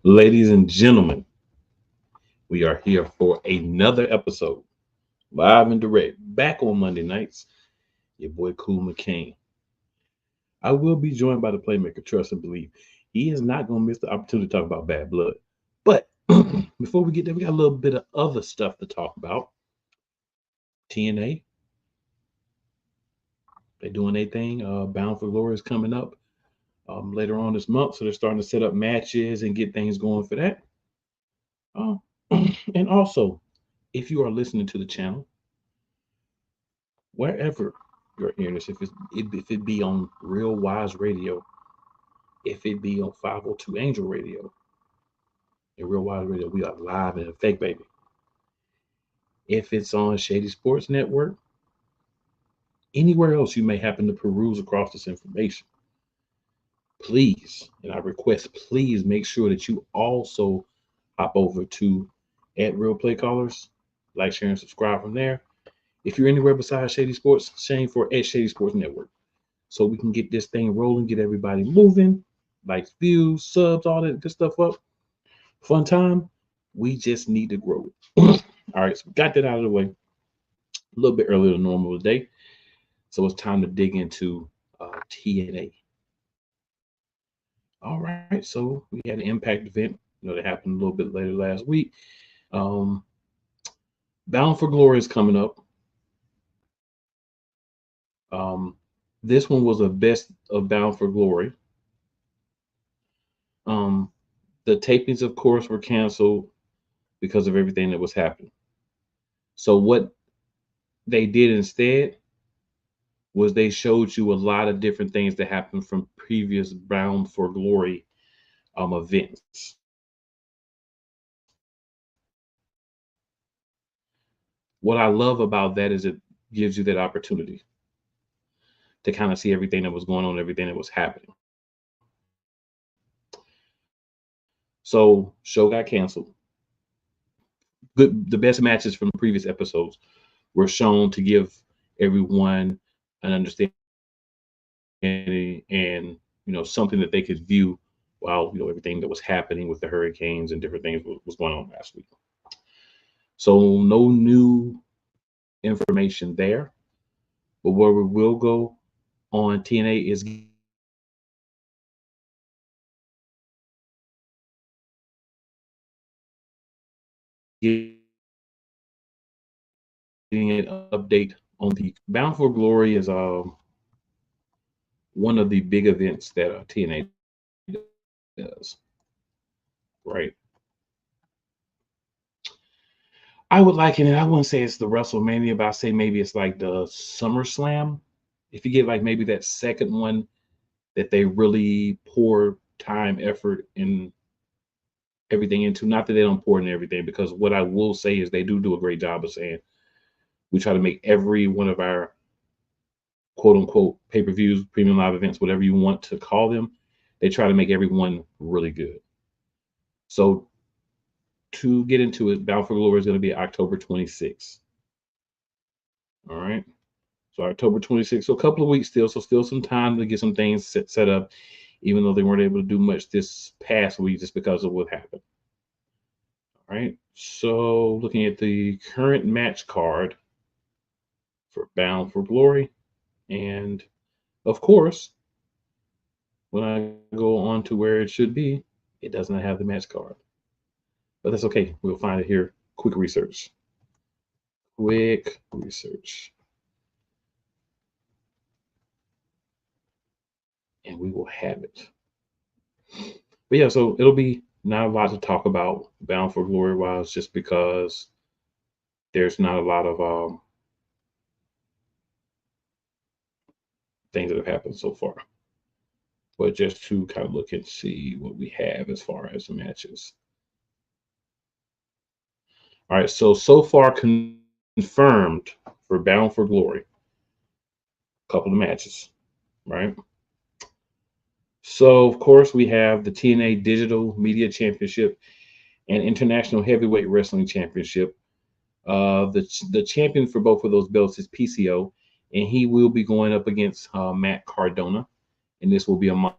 Ladies and gentlemen, we are here for another episode, live and direct, back on Monday nights. Your boy Cool McCain. I will be joined by the playmaker, Trust and Believe. He is not going to miss the opportunity to talk about bad blood. But before we get there, we got a little bit of other stuff to talk about. TNA, they're doing their thing. Bound for Glory is coming up later on this month, so they're starting to set up matches and get things going for that. Uh, and also, if you are listening to the channel, wherever you're hearing this, if it be on Real Wise Radio, if it be on 502 Angel Radio, and Real Wise Radio, we are live and in effect, baby. If it's on Shady Sports Network, anywhere else you may happen to peruse across this information, please, and I request, please make sure that you also hop over to at Real Play Callers, like, share, and subscribe from there. If you're anywhere besides Shady Sports, same for at Shady Sports Network. So we can get this thing rolling, get everybody moving, likes, views, subs, all that good stuff up. Fun time. We just need to grow it. All right, so we got that out of the way a little bit earlier than normal today. So it's time to dig into TNA. All right, so we had an Impact event, that happened a little bit later last week. Bound for Glory is coming up. This one was a best of Bound for Glory. The tapings, of course, were canceled because of everything that was happening. So what they did instead was they showed you a lot of different things that happened from previous Bound for Glory events. What I love about that is it gives you that opportunity to kind of see everything that was going on, everything that was happening. So show got canceled. The best matches from previous episodes were shown to give everyone an understanding and something that they could view while everything that was happening with the hurricanes and different things was going on last week. So no new information there, but where we will go on TNA is getting an update on the Bound for Glory is one of the big events that TNA does, right? I would liken it. I wouldn't say it's the WrestleMania, but I say maybe it's like the SummerSlam. If you get like maybe that second one that they really pour time, effort, and everything into. Not that they don't pour in everything, because what I will say is they do a great job of saying we try to make every one of our quote unquote pay-per-views, premium live events, whatever you want to call them, they try to make everyone really good. So to get into it, Bound for Glory is going to be October 26th. All right. So October 26th. So a couple of weeks still. So still some time to get some things set up, even though they weren't able to do much this past week just because of what happened. All right. So looking at the current match card for Bound for Glory. And of course, when I go on to where it should be, it does not have the match card. But that's okay. We'll find it here. Quick research. Quick research. And we will have it. But yeah, so it'll be not a lot to talk about Bound for Glory wise, just because there's not a lot of things that have happened so far. But just to kind of look and see what we have as far as the matches. All right, so far confirmed for Bound for Glory, a couple of matches, right? So of course we have the TNA Digital Media Championship and International Heavyweight Wrestling Championship. The champion for both of those belts is PCO, and he will be going up against Matt Cardona, and this will be a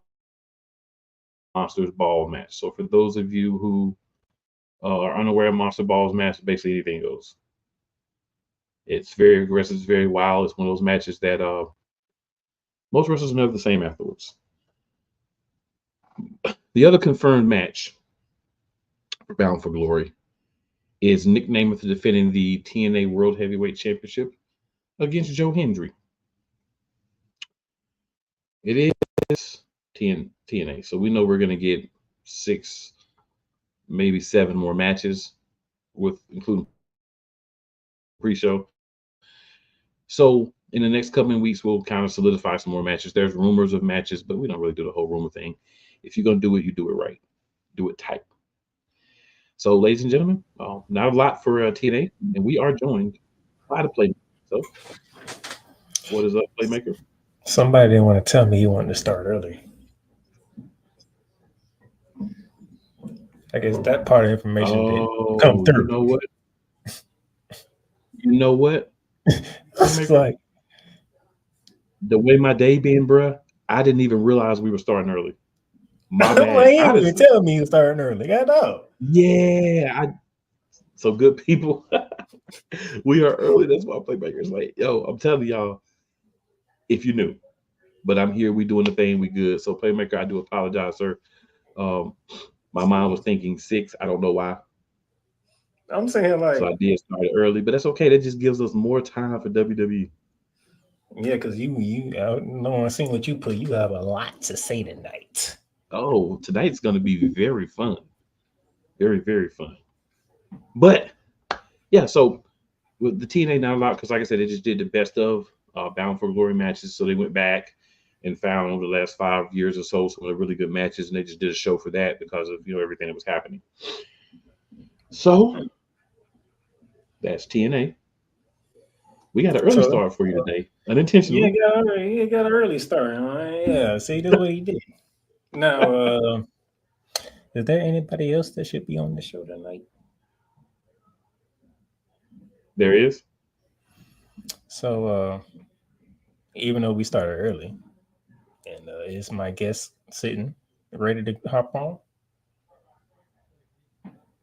Monsters Ball match. So for those of you who are unaware of Monster Ball's match, basically anything goes. It's very aggressive, it's very wild. It's one of those matches that most wrestlers are never the same afterwards. The other confirmed match for Bound for Glory is Nick Namath defending the TNA World Heavyweight Championship against Joe Hendry. It is TNA, so we know we're going to get 6, maybe 7 more matches, with including pre-show. So in the next coming weeks, we'll kind of solidify some more matches. There's rumors of matches, but we don't really do the whole rumor thing. If you're going to do it, you do it right. Do it tight. So, ladies and gentlemen, not a lot for TNA, and we are joined by the Playmaker. So, what is up, Playmaker? Somebody didn't want to tell me he wanted to start early. I guess that part of information didn't come through. You know what? You know what? It's like the way my day been, bruh, I didn't even realize we were starting early. My bad. Well, he didn't even tell me he was starting early. I know. Yeah, so good people. We are early. That's why Playmaker's late. Yo, I'm telling y'all, if you knew. But I'm here. We doing the thing. We good. So Playmaker, I do apologize, sir. My mind was thinking 6. I don't know why. I'm saying like, so I did start early, but that's okay. That just gives us more time for WWE. Yeah, because you I don't see what you put. You have a lot to say tonight. Oh, tonight's gonna be very fun. Very, very fun. But yeah, so with the TNA not a lot, because like I said, they just did the best of Bound for Glory matches. So they went back and found over the last 5 years or so some of the really good matches, and they just did a show for that because of everything that was happening. So that's TNA. We got an early start for you today, unintentionally. You got an early start. Yeah, see, that's what he did. Now, is there anybody else that should be on the show tonight? There is. So, even though we started early, and is my guest sitting ready to hop on?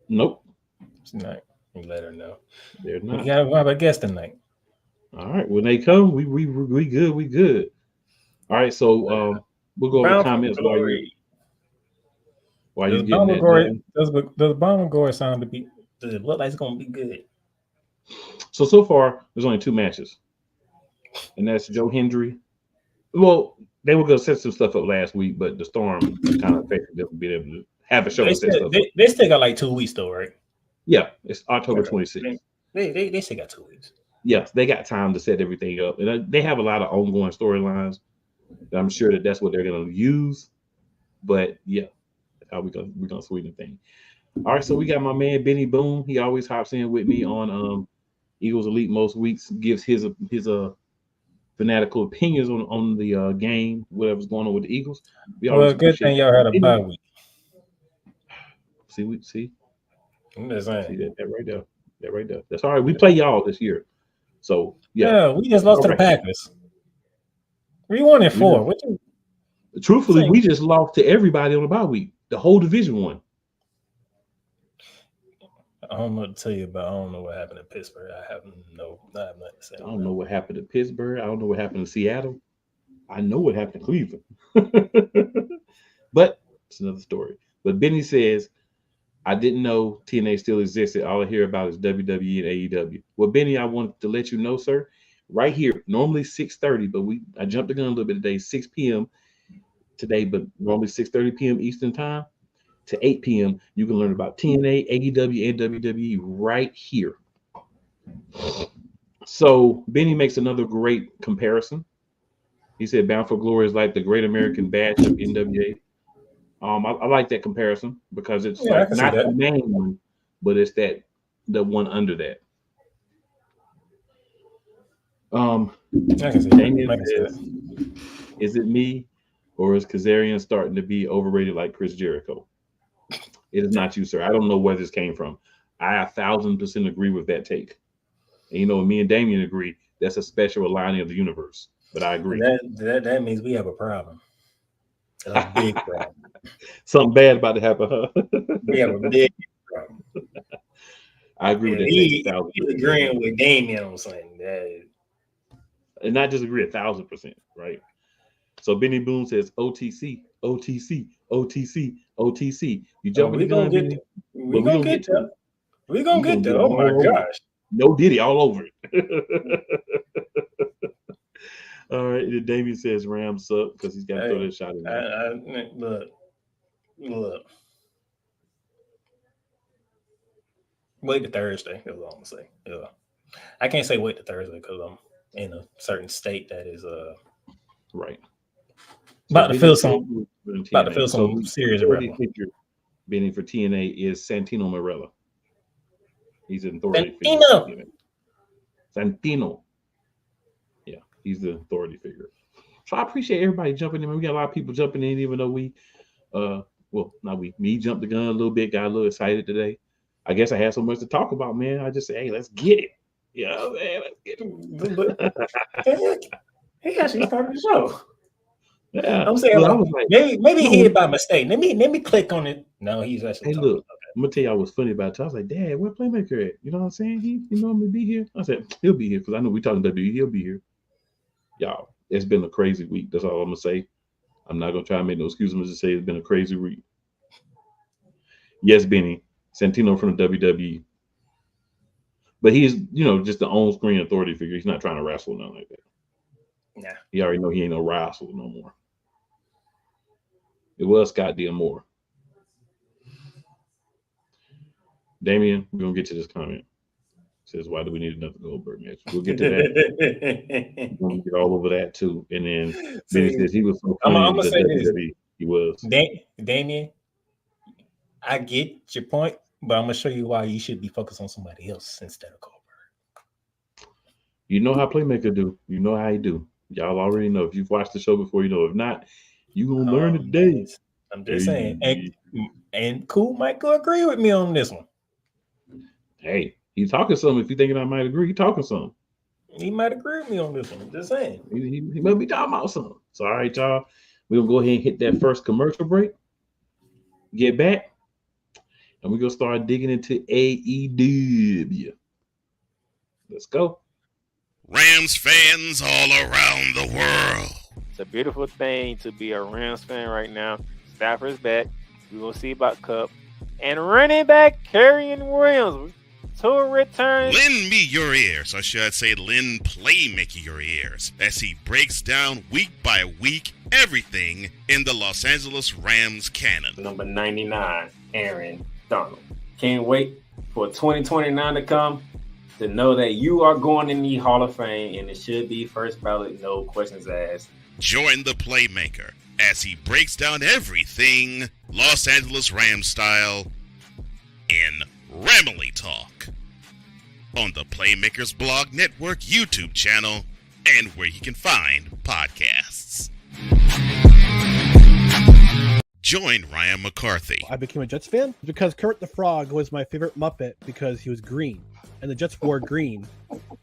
Nope. Tonight, you let her know. They're not. We got to have a guest tonight. All right, when they come, we good. We good. All right, so we'll go over comments while you're getting that done. Does Bomb Glory sound to be? Does it look like it's gonna be good? So far, there's only 2 matches, and that's Joe Hendry. Well, they were gonna set some stuff up last week, but the storm kind of affected them being able to have a show. They still got like 2 weeks though, right? Yeah, it's October 26th. They still got 2 weeks. Yes, they got time to set everything up, and they have a lot of ongoing storylines. I'm sure that's what they're gonna use. But yeah, we're gonna sweeten the thing. All right, so we got my man Benny Boone. He always hops in with me on Eagles Elite most weeks. Gives his fanatical opinions on the game, whatever's going on with the Eagles. Well, good thing y'all had a bye week. See. I'm just saying. See that right there. That right there. That's all right. We play y'all this year. So yeah. We just lost to the Packers. 3-1-4. Truthfully, we just lost to everybody on the bye week. The whole division won. I don't know what to tell you about. I don't know what happened in Pittsburgh. I have nothing to say. I don't know what happened to Pittsburgh. I don't know what happened to Seattle. I know what happened to Cleveland. But it's another story. But Benny says, I didn't know TNA still existed. All I hear about is WWE and AEW. Well, Benny, I wanted to let you know, sir, right here, normally 6:30, but I jumped the gun a little bit today, 6 p.m. today, but normally 6:30 p.m. Eastern time to 8 p.m. You can learn about TNA, AEW, and WWE right here. So Benny makes another great comparison. He said Bound for Glory is like the Great American Bash of NWA. I like that comparison because it's like not the main one, but it's the one under that. Damien says, is it me or is Kazarian starting to be overrated like Chris Jericho? It is not you, sir. I don't know where this came from. I 1,000% agree with that take. And me and Damien agree that's a special aligning of the universe. But I agree. That means we have a problem. A big problem. Something bad about to happen, huh? We have a big problem. I agree with And that, Jamie. he's agreeing with Damien on something. And not just agree 1,000%, right? So Benny Boone says OTC, OTC, OTC, OTC. You jumping the We gonna gun, get Benny? there. But We we gonna gonna get get to there. it. We gonna We get gonna there. get Oh my all over it. gosh. No Diddy all over it. All right. And then Damien says Rams suck because he's got to throw Hey, that shot in there. look. Wait to Thursday. That's all I'm gonna say. Yeah. I can't say wait to Thursday because I'm in a certain state that is Right. about to feel so some serious authority rebel. figure Benny for TNA is Santino Marella. He's an authority figure Santino. for TNA. Santino. Yeah, he's the authority figure. So I appreciate everybody jumping in. We got a lot of people jumping in, even though we me jumped the gun a little bit, got a little excited today. I guess I had so much to talk about, man. I just say, hey, let's get it. Yeah, man, let's get it. He actually started the show. Yeah. I'm saying, look, I was like, maybe he hit by mistake. Let me click on it. No, he's actually. Hey, look, I'm gonna tell you, I was funny about it. I was like, Dad, where Playmaker at? You know what I'm saying? He normally be here. I said, he'll be here because I know we talking WWE. He'll be here. Y'all, it's been a crazy week. That's all I'm gonna say. I'm not gonna try to make no excuses. I'm gonna just say it's been a crazy week. Yes, Benny Santino from the WWE, but he's just the on-screen authority figure. He's not trying to wrestle nothing like that. Nah. He already know he ain't no wrestle no more. It was Scott D'Amore. Damien, we're gonna get to this comment. Says, why do we need another Goldberg match? We'll get to that. We're gonna get all over that too. And then Benny says he was so funny I'm in gonna the say this. WWE. He was. Damien, I get your point, but I'm gonna show you why you should be focused on somebody else instead of Goldberg. You know how Playmaker do. You know how he do. Y'all already know. If you've watched the show before, you know. If not, you gonna learn today. I'm just saying. And Cool might go agree with me on this one. Hey, he's talking something. If you thinking I might agree, he's talking something. He might agree with me on this one. I'm just saying. He might be talking about something. So, all right, y'all. We're gonna go ahead and hit that first commercial break. Get back. And we're gonna start digging into AEW. Let's go. Rams fans all around the world. It's a beautiful thing to be a Rams fan right now. Stafford's back. We're going to see about Cup. And running back Kerryon Williams to return. Lend me your ears, or should I say lend Playmaker your ears, as he breaks down week by week everything in the Los Angeles Rams canon. Number 99, Aaron Donald. Can't wait for 2029 to come to know that you are going in the Hall of Fame, and it should be first ballot, no questions asked. Join the Playmaker as he breaks down everything Los Angeles Rams style in Ramily Talk on the Playmakers Blog Network YouTube channel and where you can find podcasts. Join Ryan McCarthy. I became a Jets fan because Kurt the Frog was my favorite Muppet because he was green, and the Jets wore green.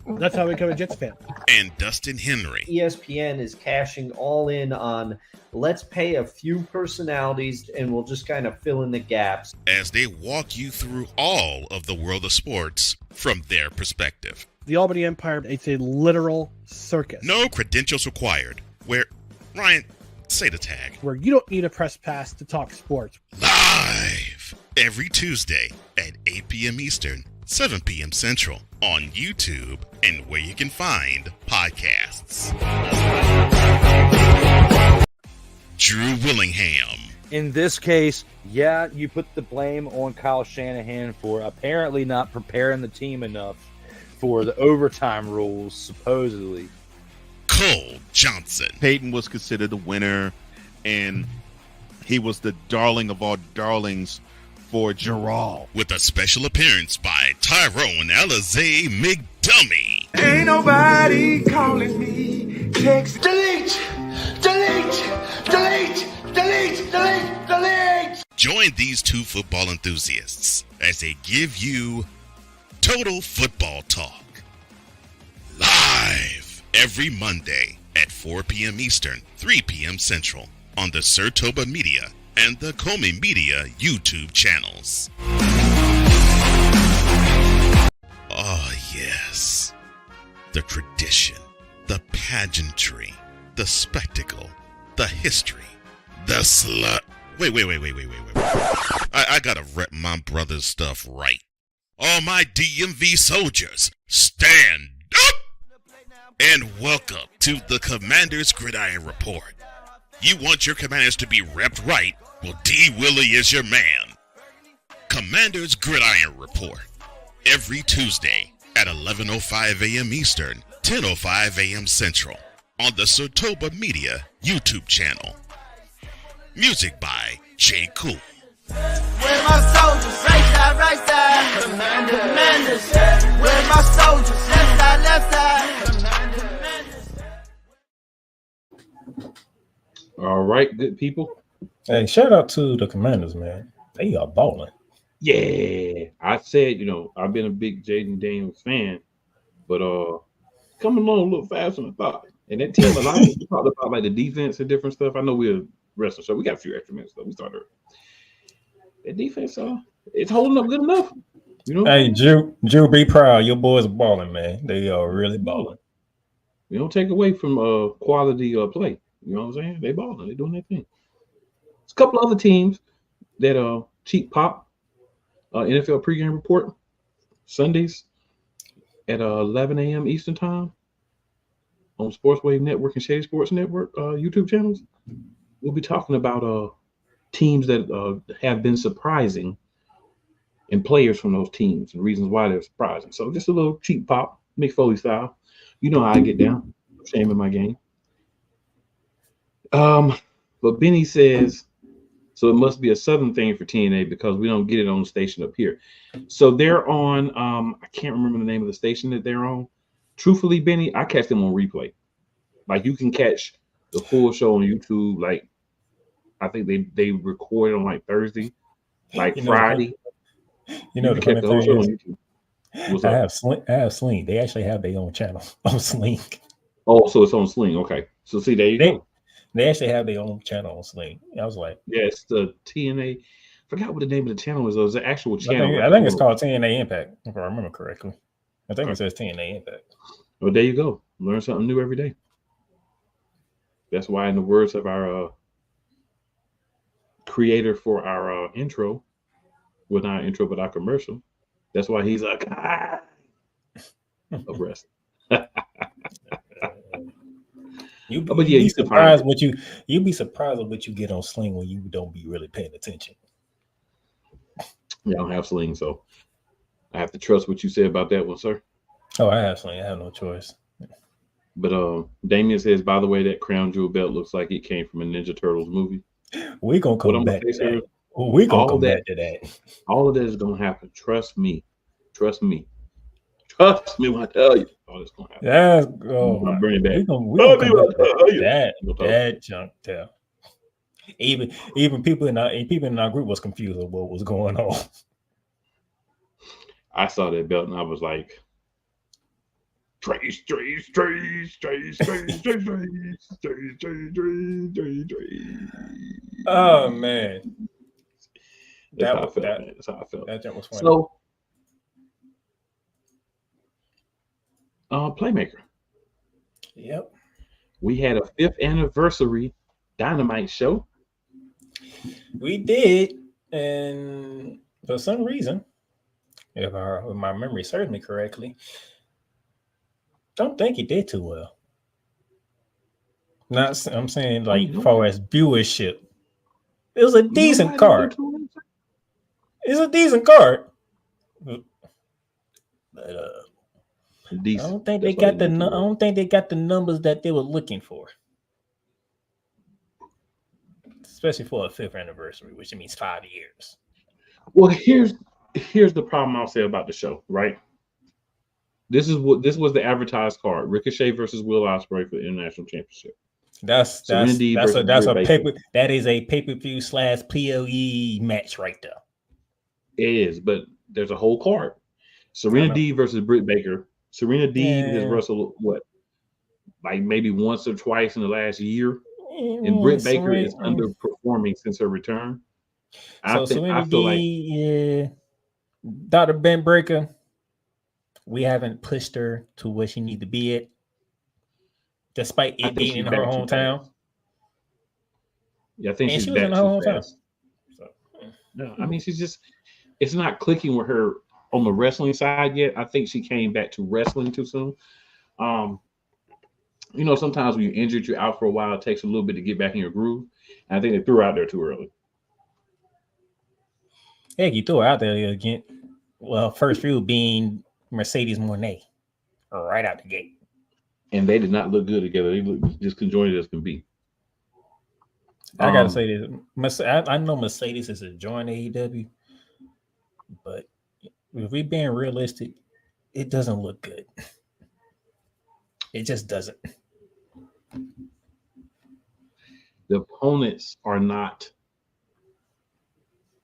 That's how I became a Jets fan. And Dustin Henry. ESPN is cashing all in on let's pay a few personalities and we'll just kind of fill in the gaps. As they walk you through all of the world of sports from their perspective. The Albany Empire, it's a literal circus. No credentials required. Where, Ryan, say the tag. Where you don't need a press pass to talk sports. Live every Tuesday at 8 p.m. Eastern, 7 p.m. Central on YouTube and where you can find podcasts. Drew Willingham. In this case, yeah, you put the blame on Kyle Shanahan for apparently not preparing the team enough for the overtime rules, supposedly. Cole Johnson. Peyton was considered the winner, and he was the darling of all darlings for Gerald. With a special appearance by Tyrone Alizé McDummy. Ain't nobody calling me. Text delete, delete, delete, delete, delete, delete. Join these two football enthusiasts as they give you Total Football Talk. Live every Monday at 4 p.m. Eastern, 3 p.m. Central on the Sertoba Media and the Comey Media YouTube channels. Oh, yes. The tradition, the pageantry, the spectacle, the history, the slut. Wait. I gotta rep my brother's stuff right. All my DMV soldiers, stand up! And welcome to the Commander's Gridiron Report. You want your commanders to be repped right? Well, D. Willie is your man. Commander's Gridiron Report. Every Tuesday at 11:05 a.m. Eastern, 10:05 a.m. Central on the Sertoba Media YouTube channel. Music by J. Cool. Where my soldiers? Right side. Commanders. Where my soldiers? Left side. All right, good people. Hey, shout out to the Commanders, man. They are balling. Yeah, I said, I've been a big Jaden Daniels fan, but coming along a little faster than I thought. And that team, a lot of people talked about like the defense and different stuff. I know we're a wrestling show. We got a few extra minutes, though. We started. That defense, it's holding up good enough. Hey, Drew, be proud. Your boys are balling, man. They are really balling. We don't take away from quality play. You know what I'm saying? They balling. They doing their thing. There's a couple other teams that cheap pop. NFL pregame report Sundays at 11 a.m. Eastern time on Sportswave Network and Shady Sports Network YouTube channels. We'll be talking about teams that have been surprising and players from those teams and reasons why they're surprising. So just a little cheap pop, Mick Foley style. You know how I get down. Shame in my game. But Benny says, so it must be a Southern thing for TNA because we don't get it on the station up here. So they're on, I can't remember the name of the station that they're on. Truthfully, Benny, I catch them on replay. Like you can catch the full show on YouTube. Like I think they record on like Thursday, like Friday. The funny the whole show on thing YouTube. is, I have Sling. They actually have their own channel on Sling. Oh, so it's on Sling. Okay. So see, there you go. They actually have their own channel on Sling. I was like, yeah, it's the TNA. I forgot what the name of the channel is. It was the actual channel. I think it's called TNA Impact, if I remember correctly. I think it says TNA Impact. Well, there you go. Learn something new every day. That's why, in the words of our creator for our intro, well, not intro, but our commercial, that's why he's like, of wrestling. You'd be surprised what you get on Sling when you don't be really paying attention. Yeah, I don't have Sling, so I have to trust what you said about that one, sir. Oh, I have Sling. I have no choice. But Damien says, by the way, that crown jewel belt looks like it came from a Ninja Turtles movie. We're gonna come back to that. We're gonna come back to that. All of that is gonna happen. Trust me. Trust me when I tell you. All this gonna happen. Yeah, I'm bringing it back. That junk tell. Even people in our group was confused of what was going on. I saw that belt and I was like, Trace. Oh man. That's how I felt. That jump was funny. So Playmaker. Yep. We had a 5th anniversary Dynamite show. We did, and for some reason, if my memory serves me correctly, don't think it did too well. I'm saying like as far as viewership, it was a decent card. It's a decent card, but I don't think they got the numbers that they were looking for, especially for a 5th anniversary, which means 5 years. Well, here's the problem I'll say about the show. Right, this was the advertised card: Ricochet versus Will Ospreay for the International Championship. That is a pay-per-view / PLE match right there. It is, but there's a whole card: Serena Deeb versus Britt Baker. Serena Deeb has wrestled like maybe once or twice in the last year. And Britt Baker is underperforming since her return. So I feel like yeah, Dr. Ben Breaker, we haven't pushed her to where she need to be at, despite it being in her hometown. Yeah, I think and she's she was in back her too hometown. fast. So, no, I mean she's just it's not clicking with her on the wrestling side yet. I think she came back to wrestling too soon. Um, sometimes when you're injured, you're out for a while. It takes a little bit to get back in your groove. And I think they threw her out there too early. Heck, you threw her out there again. Well, first few being Mercedes Moné, right out the gate. And they did not look good together. They looked just conjoined as can be. I gotta say this. I know Mercedes is enjoying AEW, but if we being realistic, it doesn't look good. It just doesn't. The opponents are not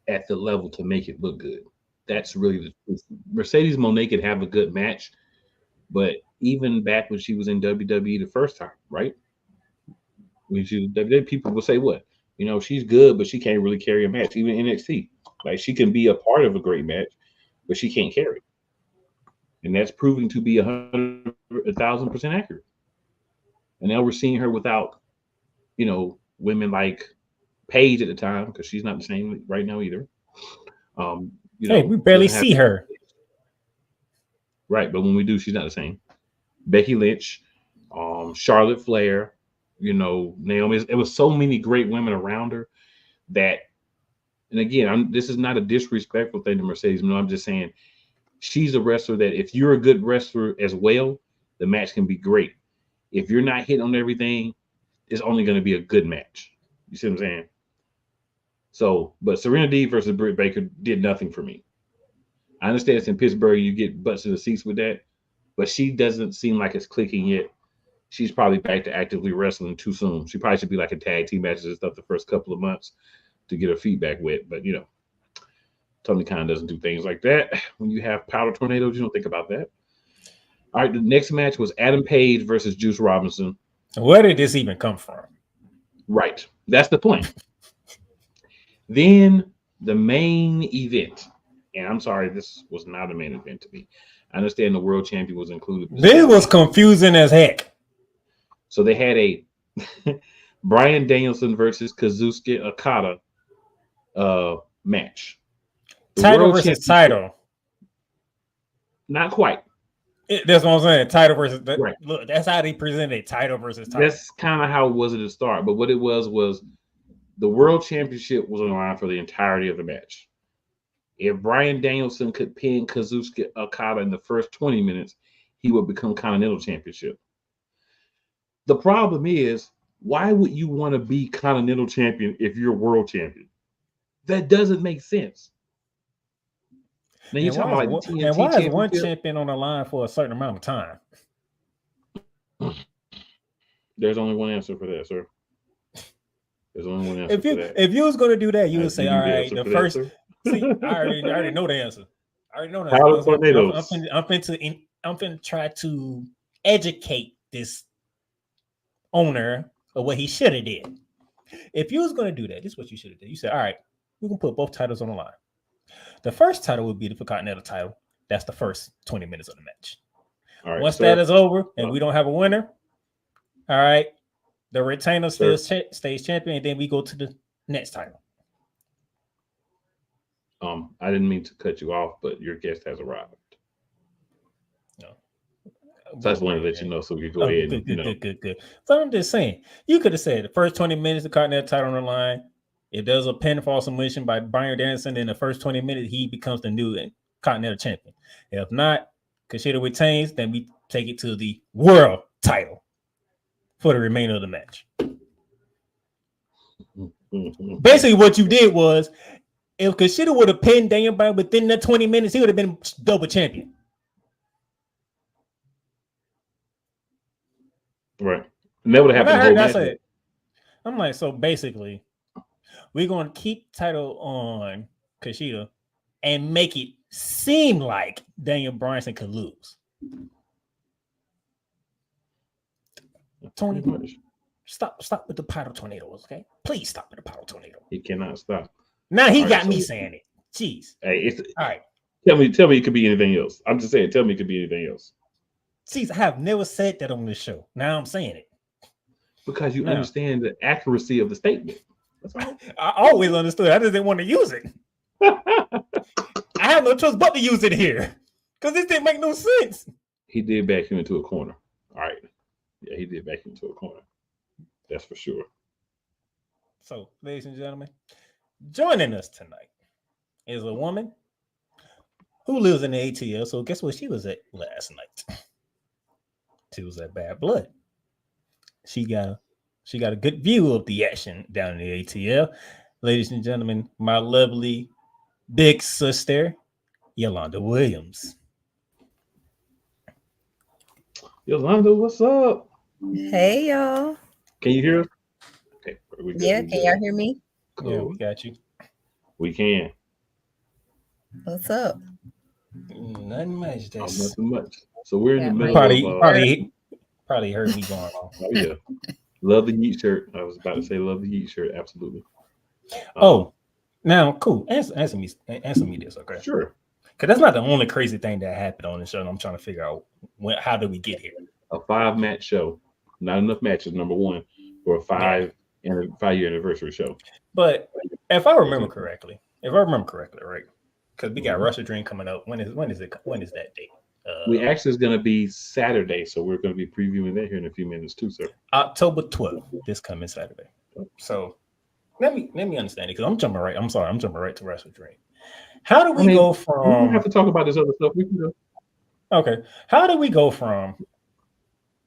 at the level to make it look good. That's really the truth. Mercedes Moné could have a good match, but even back when she was in WWE the first time, right? When she was WWE, people will say what? She's good, but she can't really carry a match. Even NXT, like she can be a part of a great match, but she can't carry. And that's proving to be 1,000% accurate. And now we're seeing her without, women like Paige at the time, because she's not the same right now either. Hey, we barely see her. Right, but when we do, she's not the same. Becky Lynch, Charlotte Flair, Naomi. It was so many great women around her that, and again, this is not a disrespectful thing to Mercedes. No, I'm just saying she's a wrestler that if you're a good wrestler as well, the match can be great. If you're not hitting on everything, it's only going to be a good match. You see what I'm saying? So, but Serena Deeb versus Britt Baker did nothing for me. I understand it's in Pittsburgh, you get butts in the seats with that, but she doesn't seem like it's clicking yet. She's probably back to actively wrestling too soon. She probably should be like in tag team matches and stuff the first couple of months to get her feedback wet. But Tony Khan doesn't do things like that. When you have powder tornadoes, you don't think about that. All right, the next match was Adam Page versus Juice Robinson. Where did this even come from? Right, that's the point. Then the main event, and I'm sorry, this was not a main event to me. I understand the world champion was included. This was confusing as heck. So they had a Bryan Danielson versus Kazuchika Okada match. Title versus title. Not quite. That's what I'm saying. Title versus right. Look, that's how they presented title versus title. That's kind of how it was at the start. But what it was the world championship was on the line for the entirety of the match. If Bryan Danielson could pin Kazuchika Okada in the first 20 minutes, he would become Continental Championship. The problem is, why would you want to be Continental Champion if you're world champion? That doesn't make sense. Now you're talking about like the TNT why is one champion on the line for a certain amount of time? There's only one answer for that, sir. There's only one answer for that. If you was going to do that, you would say, all right, the first... See, I already know the answer. I already know the answer. I'm finna try to educate this owner of what he should have did. If you was going to do that, this is what you should have did. You said, all right, we're going to put both titles on the line. The first title would be the Continental title. That's the first 20 minutes of the match. All right, once that is over and we don't have a winner, all right, the retainer stays champion, and then we go to the next title. I didn't mean to cut you off, but your guest has arrived. No. So I just wanted to let you know so we could go ahead. Good. So I'm just saying, you could have said the first 20 minutes, the Continental title on the line. If there's a pinfall submission by Bryan Danielson in the first 20 minutes, he becomes the new Continental Champion. If not, Kushida retains, then we take it to the world title for the remainder of the match. Basically, what you did was, if Kushida would have pinned Daniel Bryan within the 20 minutes, he would have been double champion. Right. And that would have happened. I'm like, so basically, we're going to keep title on Kushida and make it seem like Daniel Bryan could lose. Tony, Stop with the powder tornadoes, okay? Please stop with the powder tornado. He cannot stop. Now he got me saying it. Jeez. Hey, it's all right. Tell me it could be anything else. I'm just saying, tell me it could be anything else. Jeez, I have never said that on this show. Now I'm saying it. Because you understand the accuracy of the statement. That's all. I always understood. I just didn't want to use it. I have no choice but to use it here. Because this didn't make no sense. He did back you into a corner. All right. Yeah, he did back you into a corner. That's for sure. So, ladies and gentlemen, joining us tonight is a woman who lives in the ATL. So guess where she was at last night? She was at Bad Blood. She got a good view of the action down in the ATL. Ladies and gentlemen, my lovely big sister, Yolanda Williams. Yolanda, what's up? Hey, y'all. Can you hear us? Okay. Yeah, can y'all hear me? Cool. Yeah, we got you. We can. What's up? Nothing much. Nothing much. So we're in the middle probably heard me going on. Oh, yeah. Love the Yeet shirt. I was about to say love the Yeet shirt. Absolutely. Now, cool. Answer me this, okay? Sure. Because that's not the only crazy thing that happened on the show. I'm trying to figure out how did we get here? A 5-match show. Not enough matches, number one, for a 5-year anniversary show. But if I remember correctly, right? Because we got Russia Dream coming up. When is that date? We actually is going to be Saturday, so we're going to be previewing that here in a few minutes too, sir. October 12th, this coming Saturday. So let me understand it, because I'm jumping right to Russia Dream. How do we go from? We don't have to talk about this other stuff. We can go. Okay, how do we go from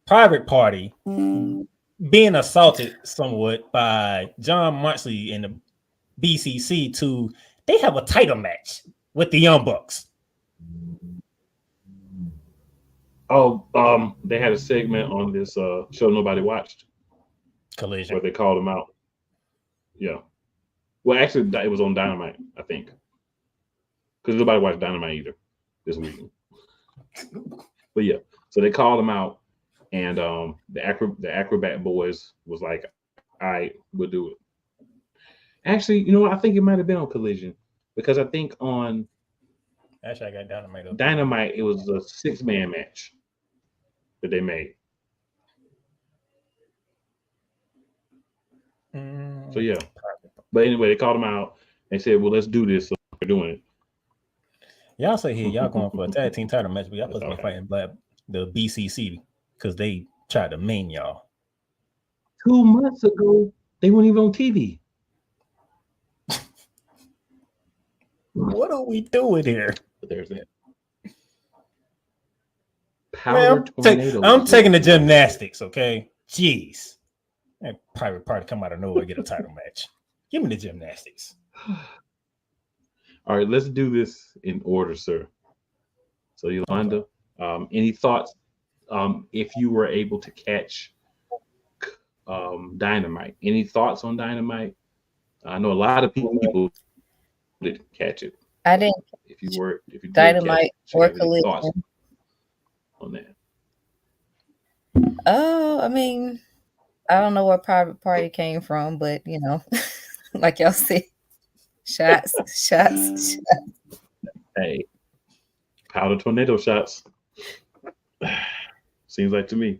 Private Party being assaulted somewhat by John Moxley in the BCC to they have a title match with the Young Bucks? Oh, they had a segment on this show nobody watched. Collision. Where they called them out. Yeah. Well, actually, it was on Dynamite, I think. Because nobody watched Dynamite either this week. But yeah, so they called them out, and the Acrobat Boys was like, all right, we'll do it. Actually, you know what? I think it might have been on Collision, because I think on Actually, I got Dynamite. Dynamite, it was a 6-man match that they made. So yeah. But anyway, they called them out. They said, well, let's do this. So we're doing it. Y'all say here, y'all going for a tag team title match, but y'all supposed to be fighting the BCC because they tried to main y'all. 2 months ago, they weren't even on TV. What are we doing here? But there's that. I'm taking the gymnastics, okay? Jeez. That Private Party come out of nowhere, get a title match. Give me the gymnastics. All right, let's do this in order, sir. So, Yolanda, any thoughts if you were able to catch Dynamite? Any thoughts on Dynamite? I know a lot of people didn't catch it. I didn't. If you Dynamite or Collision on that. Oh, I mean, I don't know where Private Party came from, but you know, like y'all said, shots. Hey, powder tornado shots. Seems like to me.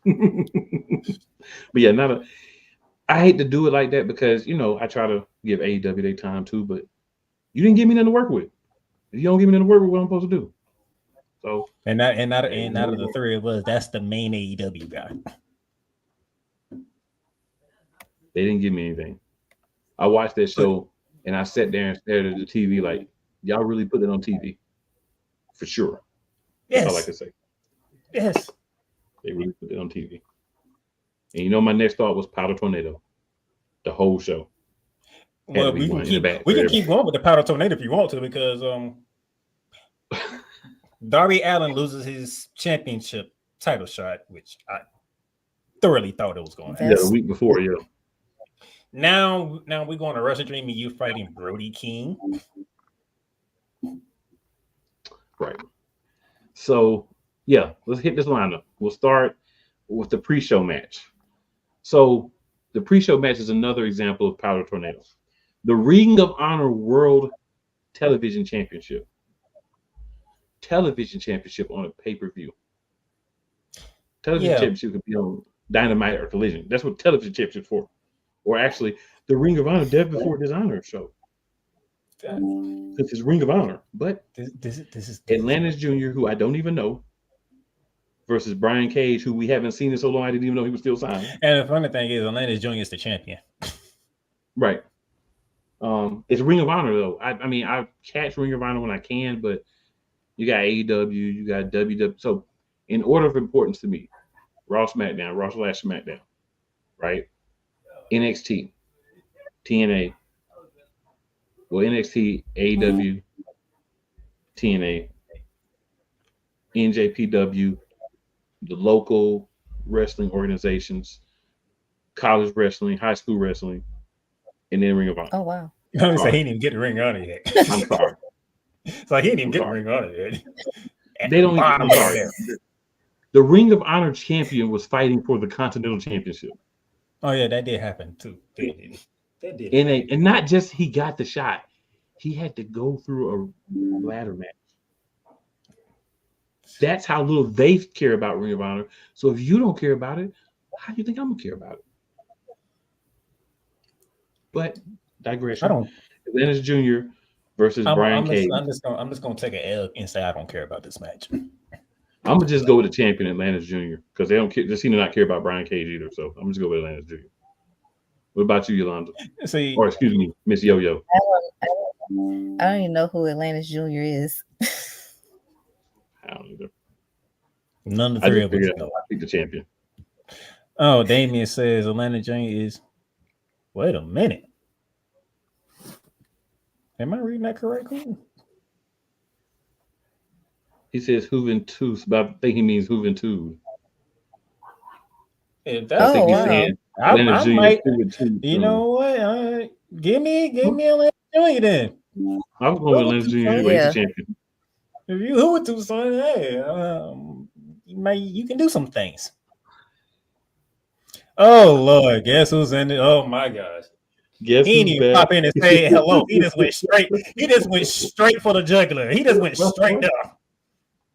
But yeah, I hate to do it like that because I try to give AEW their time too, but you didn't give me nothing to work with. If you don't give me nothing to work with, what I'm supposed to do? So and out of the three of us, that's the main AEW guy. They didn't give me anything. I watched that show and I sat there and stared at the TV like, y'all really put it on TV? For sure. Yes. That's all I can say. Yes. They really put it on TV. And my next thought was Powder Tornado. The whole show. Well, we can keep going with the Powder Tornado if you want to, because Darby Allin loses his championship title shot, which I thoroughly thought it was going to happen. Yeah, the week before, yeah. Now we're going to Wrestle Dream and you fighting Brody King. Right. So, yeah, let's hit this lineup. We'll start with the pre-show match. So the pre-show match is another example of Powder Tornado. The Ring of Honor World Television Championship. Television Championship on a pay-per-view. Television Championship could be on Dynamite or Collision. That's what Television Championship for. Or actually, the Ring of Honor dead before Dishonor show. Because it's Ring of Honor. But this is Atlantis Jr., who I don't even know, versus Brian Cage, who we haven't seen in so long, I didn't even know he was still signed. And the funny thing is, Atlantis Jr. is the champion. Right. It's Ring of Honor, though. I mean, I catch Ring of Honor when I can, but you got AEW, you got WWE. So, in order of importance to me, Raw SmackDown, Raw / SmackDown, right? NXT, TNA, well, NXT, AEW, TNA, NJPW, the local wrestling organizations, college wrestling, high school wrestling, and then Ring of Honor. Oh, wow. He didn't even get the Ring of Honor yet. I'm sorry. It's like he didn't even get the Ring of Honor yet. They don't even. I'm sorry. The Ring of Honor champion was fighting for the Continental Championship. Oh yeah, that did happen too. That did. And not just he got the shot, he had to go through a ladder match. That's how little they care about Ring of Honor. So if you don't care about it, how do you think I'm gonna care about it? But digression. I don't. Atlantis Jr. versus Brian Cage. I'm just gonna take an L and say I don't care about this match. I'm gonna just go with the champion Atlantis Jr. because they don't care, they seem to not care about Brian Cage either. So I'm just go with Atlantis Jr. What about you, Yolanda? See, or excuse me, Miss Yo-Yo. I don't even know who Atlantis Jr. is. I don't either. None of the three of us know. I pick the champion. Oh, Damien says Atlanta Jr. is. Wait a minute. Am I reading that correctly? He says Juventus, but I think he means Juventud. If that's I might. You know what? Give me Atlanta Jr. then. I was going with Atlanta Jr. anyway. He's the champion. If you Juventud, son, hey, you can do some things. Oh Lord, guess who's in it? Oh my gosh. Guess he didn't even pop in and say hello. He just went straight. He just went straight for the jugular. He just went straight up.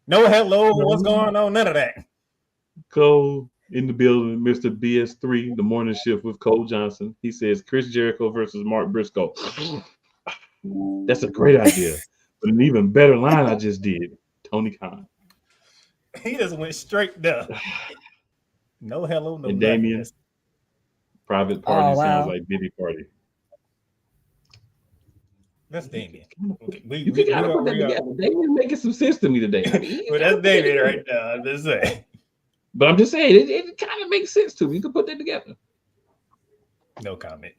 No hello, what's going on? None of that. Cole in the building, Mr. BS3, the morning shift with Cole Johnson. He says Chris Jericho versus Mark Briscoe. That's a great idea. But an even better line I just did. Tony Khan. He just went straight there. No hello, no and Damien. Private party sounds like Diddy party. That's Damien. Okay, you gotta put that together. Damien's making some sense to me today. I mean, well, that's Damien right now. I'm just saying. But I'm just saying, it kind of makes sense to me. You can put that together. No comment.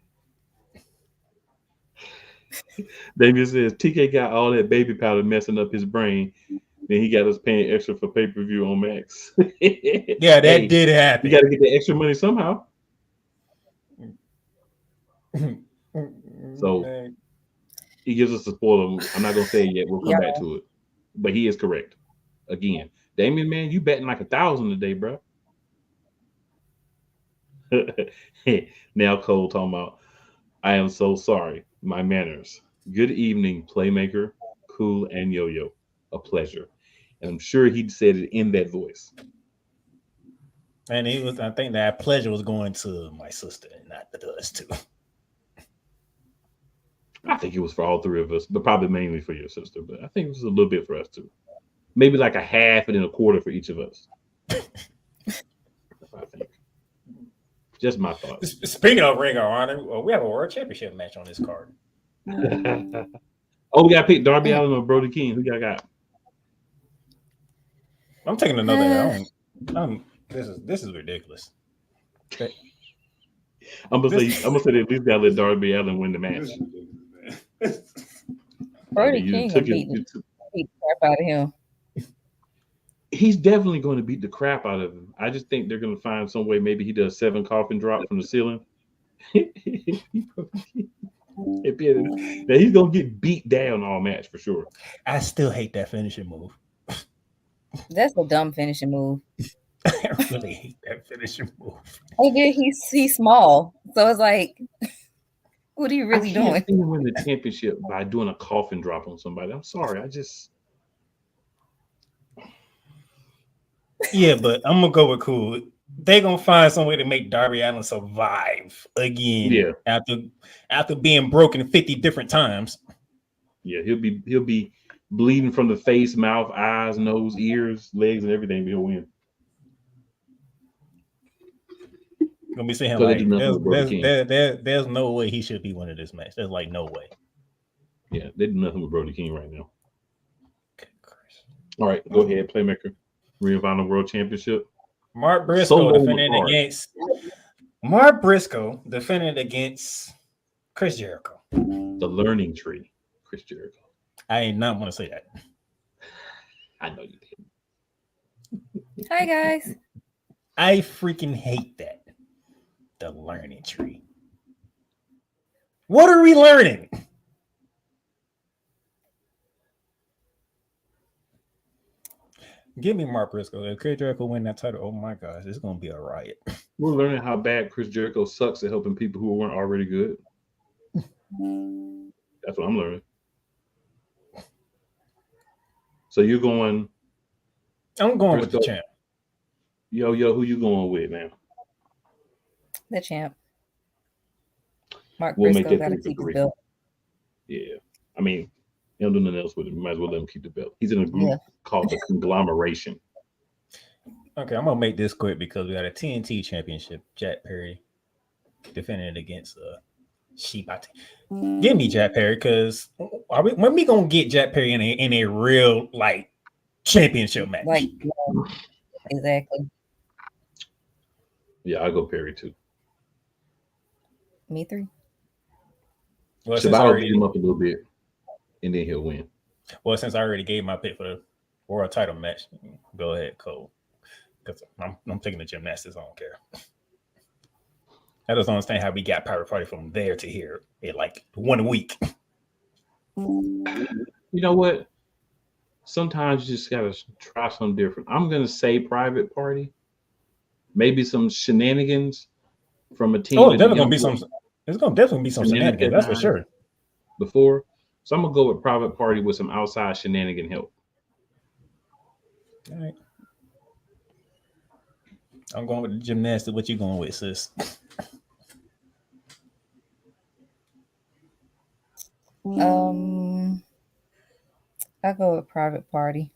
Damien says TK got all that baby powder messing up his brain. Then he got us paying extra for pay-per-view on Max. Yeah, that did happen. You got to get the extra money somehow. So he gives us a spoiler. I'm not gonna say it yet. We'll come back to it. But he is correct. Again, Damien, man, you betting like 1,000 today, bro. Now Cole talking about, I am so sorry. My manners. Good evening, Playmaker, Cool, and Yo-Yo. A pleasure. And I'm sure he said it in that voice. And he was. I think that pleasure was going to my sister and not to us too. I think it was for all three of us, but probably mainly for your sister. But I think it was a little bit for us too. Maybe like a half and then a quarter for each of us. I think. Just my thoughts. Speaking of Ring of Honor, we have a World Championship match on this card. Oh, we got to pick Darby Allin or Brody King. Who y'all got? I'm taking another. This is ridiculous. Okay. I'm gonna say they at least gotta let Darby Allin win the match. Brody King will beat the crap out of him. He's definitely going to beat the crap out of him. I just think they're going to find some way. Maybe he does 7 coffin drop from the ceiling. Now he's going to get beat down all match for sure. I still hate that finishing move. That's a dumb finishing move. I really hate that finishing move. Again, he's small, so it's like, what are you really I can't doing? see him win the championship by doing a coffin drop on somebody. I'm sorry. Yeah, but I'm gonna go with cool. They gonna find some way to make Darby Allin survive again. Yeah. After being broken 50 different times. Yeah, he'll be bleeding from the face, mouth, eyes, nose, ears, legs, and everything. He'll win. Gonna be saying like, there's no way he should be winning this match. There's like no way. Yeah, they do nothing with Brody King right now. All right, go ahead, Playmaker. Ring of Honor World Championship. Mark Briscoe defending against Chris Jericho. The Learning Tree, Chris Jericho. I ain't not want to say that. I know you did. Hi guys. I freaking hate that. The Learning Tree. What are we learning? Give me Mark Briscoe. If Chris Jericho win that title, oh my gosh, it's gonna be a riot. We're learning how bad Chris Jericho sucks at helping people who weren't already good. That's what I'm learning. So you're going? I'm going Briscoe. With the champ. Yo, who you going with now? The champ. Mark Briscoe got to keep his belt. Yeah, I mean, he don't do nothing else with it. We might as well let him keep the belt. He's in a group called the Conglomeration. Okay, I'm gonna make this quick because we got a TNT championship. Jack Perry defending against Shibata. Give me Jack Perry because when we gonna get Jack Perry in a real like championship match? Like exactly. Yeah, I go Perry too. Me three. Well, Shibata beat him up a little bit, and then he'll win. Well, since I already gave my pick for the world title match, go ahead, Cole. Because I'm taking the gymnastics. I don't care. I just don't understand how we got Pirate Party from there to here in like 1 week. You know what? Sometimes you just gotta try something different. I'm gonna say Private Party. Maybe some shenanigans from a team. Oh, definitely gonna be some. It's gonna definitely be some shenanigans. That's for sure. Before, so I'm gonna go with Private Party with some outside shenanigan help. All right. I'm going with the gymnastics. What you going with, sis? I go with Private Party.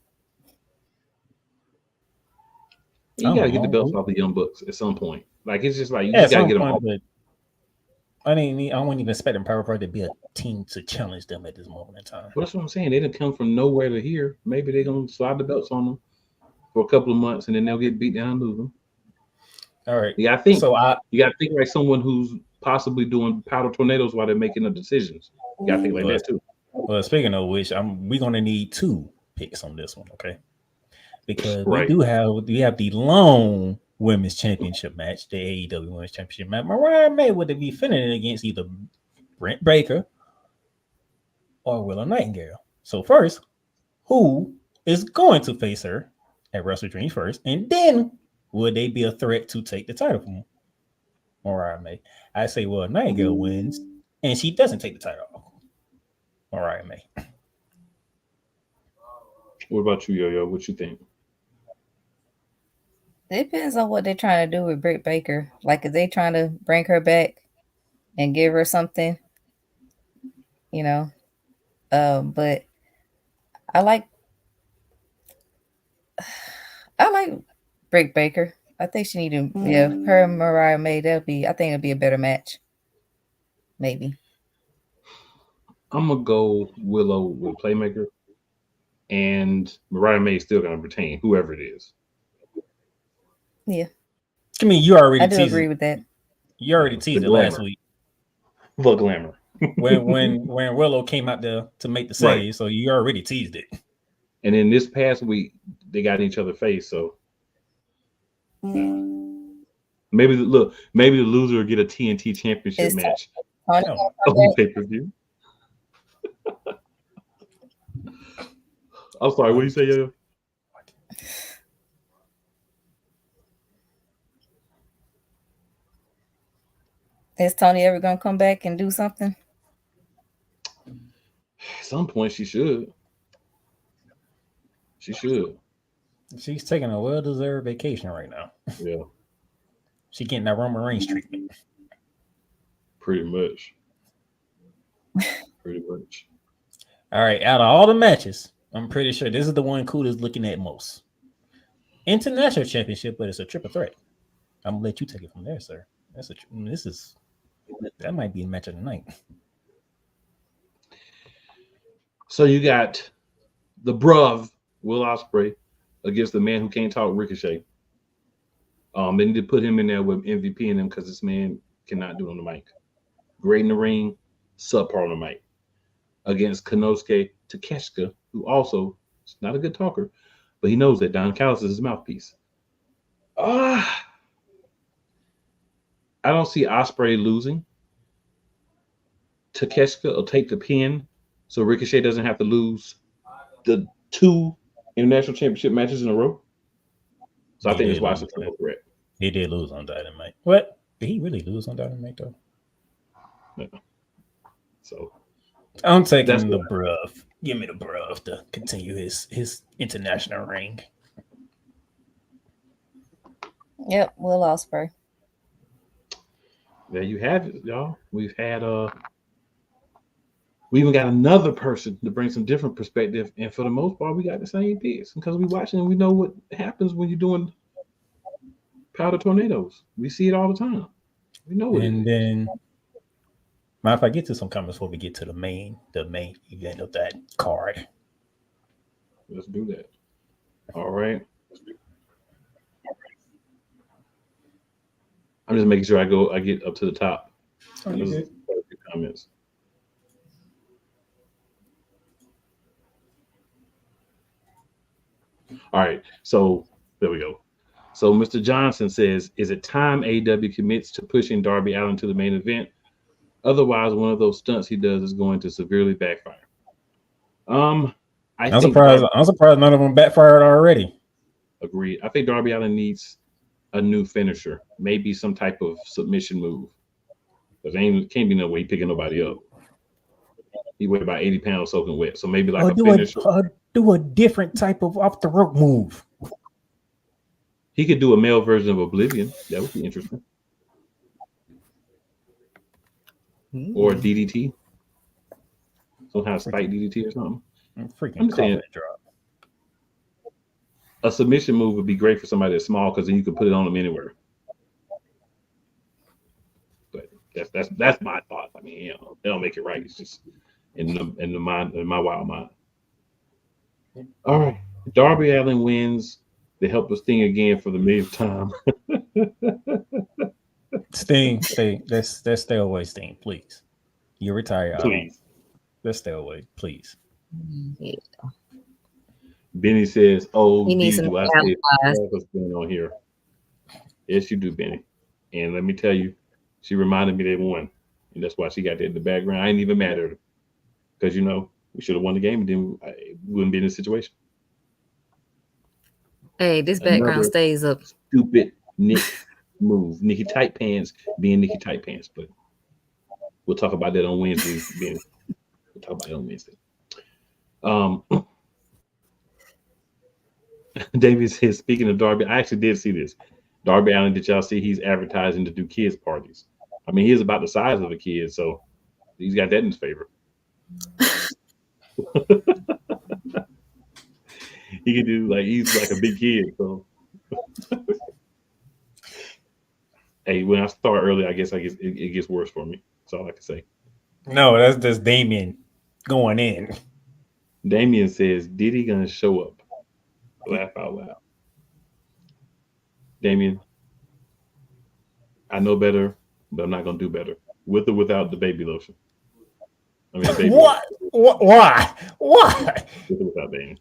You gotta get the belts off the Young Bucks at some point. Like it's just like you just gotta get them off. I wouldn't even expect Private Party to be a team to challenge them at this moment in time. Well, that's what I'm saying. They didn't come from nowhere to here. Maybe they're gonna slide the belts on them for a couple of months, and then they'll get beat down and lose them. All right. Yeah, I think so. You got to think like someone who's possibly doing powder tornadoes while they're making the decisions. You got to think like that too. Well, speaking of which, we're gonna need 2 picks on this one, okay? Because we have the long women's championship match, the AEW Women's Championship match. Mariah May would be defending against either Brent Baker or Willow Nightingale. So first, who is going to face her at Wrestle Dream first, and then would they be a threat to take the title from Mariah May? I say, well, Nightingale wins, and she doesn't take the title off Mariah May. What about you, Yo-Yo? What you think? It depends on what they're trying to do with Britt Baker. Like, if they trying to bring her back and give her something, you know. But I like Britt Baker. I think she need to, her and Mariah May. I think it'll be a better match. Maybe. I'm gonna go Willow with Playmaker, and Mariah May is still gonna retain whoever it is. Yeah. I mean, you already. I do agree with that. You already teased it last week. The glamour. when Willow came out to make the save, right. So you already teased it. And then this past week they got in each other's face. So maybe the loser will get a TNT championship match on pay-per-view. I'm sorry, what did you say, Yo? Is Tony ever gonna come back and do something? At some point, she should. She should. She's taking a well-deserved vacation right now. Yeah. She getting that Roman Reigns treatment. Pretty much. Pretty much. All right, out of all the matches, I'm pretty sure this is the one Kuda's looking at most. International Championship, but it's a triple threat. I'm gonna let you take it from there, sir. That might be a match of the night. So you got the bruv Will Ospreay against the man who can't talk, Ricochet. They need to put him in there with MVP in him because this man cannot do it on the mic. Great in the ring, subpar on the mic. Against Konosuke Takeshita, who also is not a good talker, but he knows that Don Callis is his mouthpiece. I don't see Ospreay losing. Takeshita will take the pin so Ricochet doesn't have to lose the 2 international championship matches in a row. So I think that's why it's a triple threat. He did lose on Dynamite. What? Did he really lose on Dynamite though? No. So I'm taking the bruv. Give me the bruv to continue his international reign. Yep, Will Ospreay. There you have it, y'all. We even got another person to bring some different perspective, and for the most part, we got the same picks because we watching and we know what happens when you're doing powder tornadoes. We see it all the time. We know it. And then, mind if I get to some comments before we get to the main event of that card? Let's do that. All right. I'm just making sure I get up to the top. Oh, There's quite a few comments. All right, so there we go. So Mr. Johnson says, is it time AEW commits to pushing Darby Allin to the main event? Otherwise, one of those stunts he does is going to severely backfire. I'm surprised none of them backfired already. Agreed. I think Darby Allin needs a new finisher, maybe some type of submission move. Because can't be no way picking nobody up. He weighed about 80 pounds soaking wet. So maybe like a finisher. Do a different type of off the rope move. He could do a male version of Oblivion. That would be interesting. Or DDT. Some kind of spike DDT or something. I'm saying drop. A submission move would be great for somebody that's small because then you can put it on them anywhere. But that's my thought. I mean, they don't make it right. It's just in my wild mind. All right, Darby Allin wins the helpless Sting again for the millionth time. Sting, let's stay away, Sting, please. You retire, please. Let's stay away, please. Yeah. Benny says, "Oh, he needs do I say what's going on here?" Yes, you do, Benny. And let me tell you, she reminded me they won, and that's why she got that in the background. I ain't even mad at her because we should have won the game, and then we wouldn't be in this situation. Hey, this background stays up. Stupid Nick move. Nikki Tight Pants being Nikki Tight Pants, but we'll talk about that on Wednesday. We'll talk about it on Wednesday. David says, speaking of Darby, I actually did see this. Darby Allin, did y'all see he's advertising to do kids parties? I mean, he's about the size of a kid, so he's got that in his favor. He can do he's like a big kid. So, hey, when I start early, I guess it gets worse for me. That's all I can say. No, that's just Damien going in. Damien says, Diddy gonna show up? Laugh out loud. Damien, I know better, but I'm not gonna do better. With or without the baby lotion. I mean, baby what? Why? Why? With or without Damien.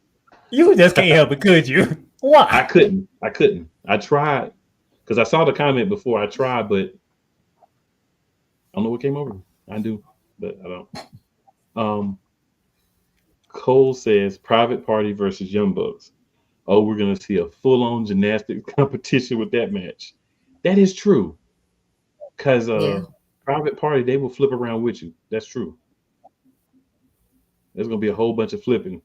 You just can't help it, could you? Why? I couldn't. I tried because I saw the comment before. I tried, but I don't know what came over me. I do, but I don't. Cole says private party versus Young Bucks. Oh, we're gonna see a full-on gymnastics competition with that match. That is true, because private party, they will flip around with you. That's true. There's gonna be a whole bunch of flipping.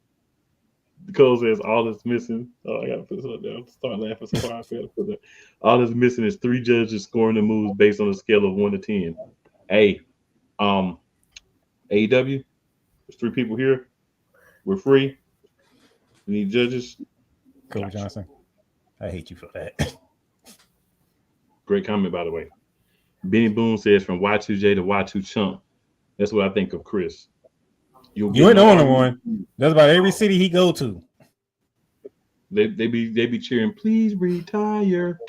Cole says all that's missing. Oh, I gotta put this up there. I'm start laughing so hard. I forgot to put that. All that's missing is 3 judges scoring the moves based on a scale of 1 to 10. Hey, AEW, there's 3 people here. We're free. We need judges. Cole Johnson, I hate you for that. Great comment, by the way. Benny Boone says from Y2J to Y2 Chump. That's what I think of Chris. You ain't the only one. That's about every city he go to. They be cheering, please retire.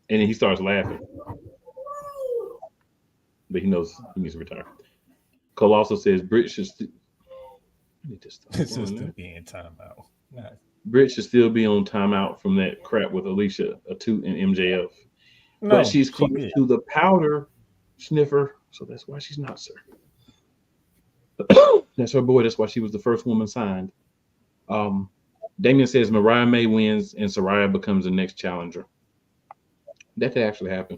And then he starts laughing. But he knows he needs to retire. Cole also says Britt should still be in timeout. Britt should still be on timeout from that crap with Alicia, Atoot, and MJF. No, but she's close to the powder sniffer, so that's why she's not, sir. That's her boy. That's why she was the first woman signed. Damien says Mariah May wins and Saraya becomes the next challenger. That could actually happen.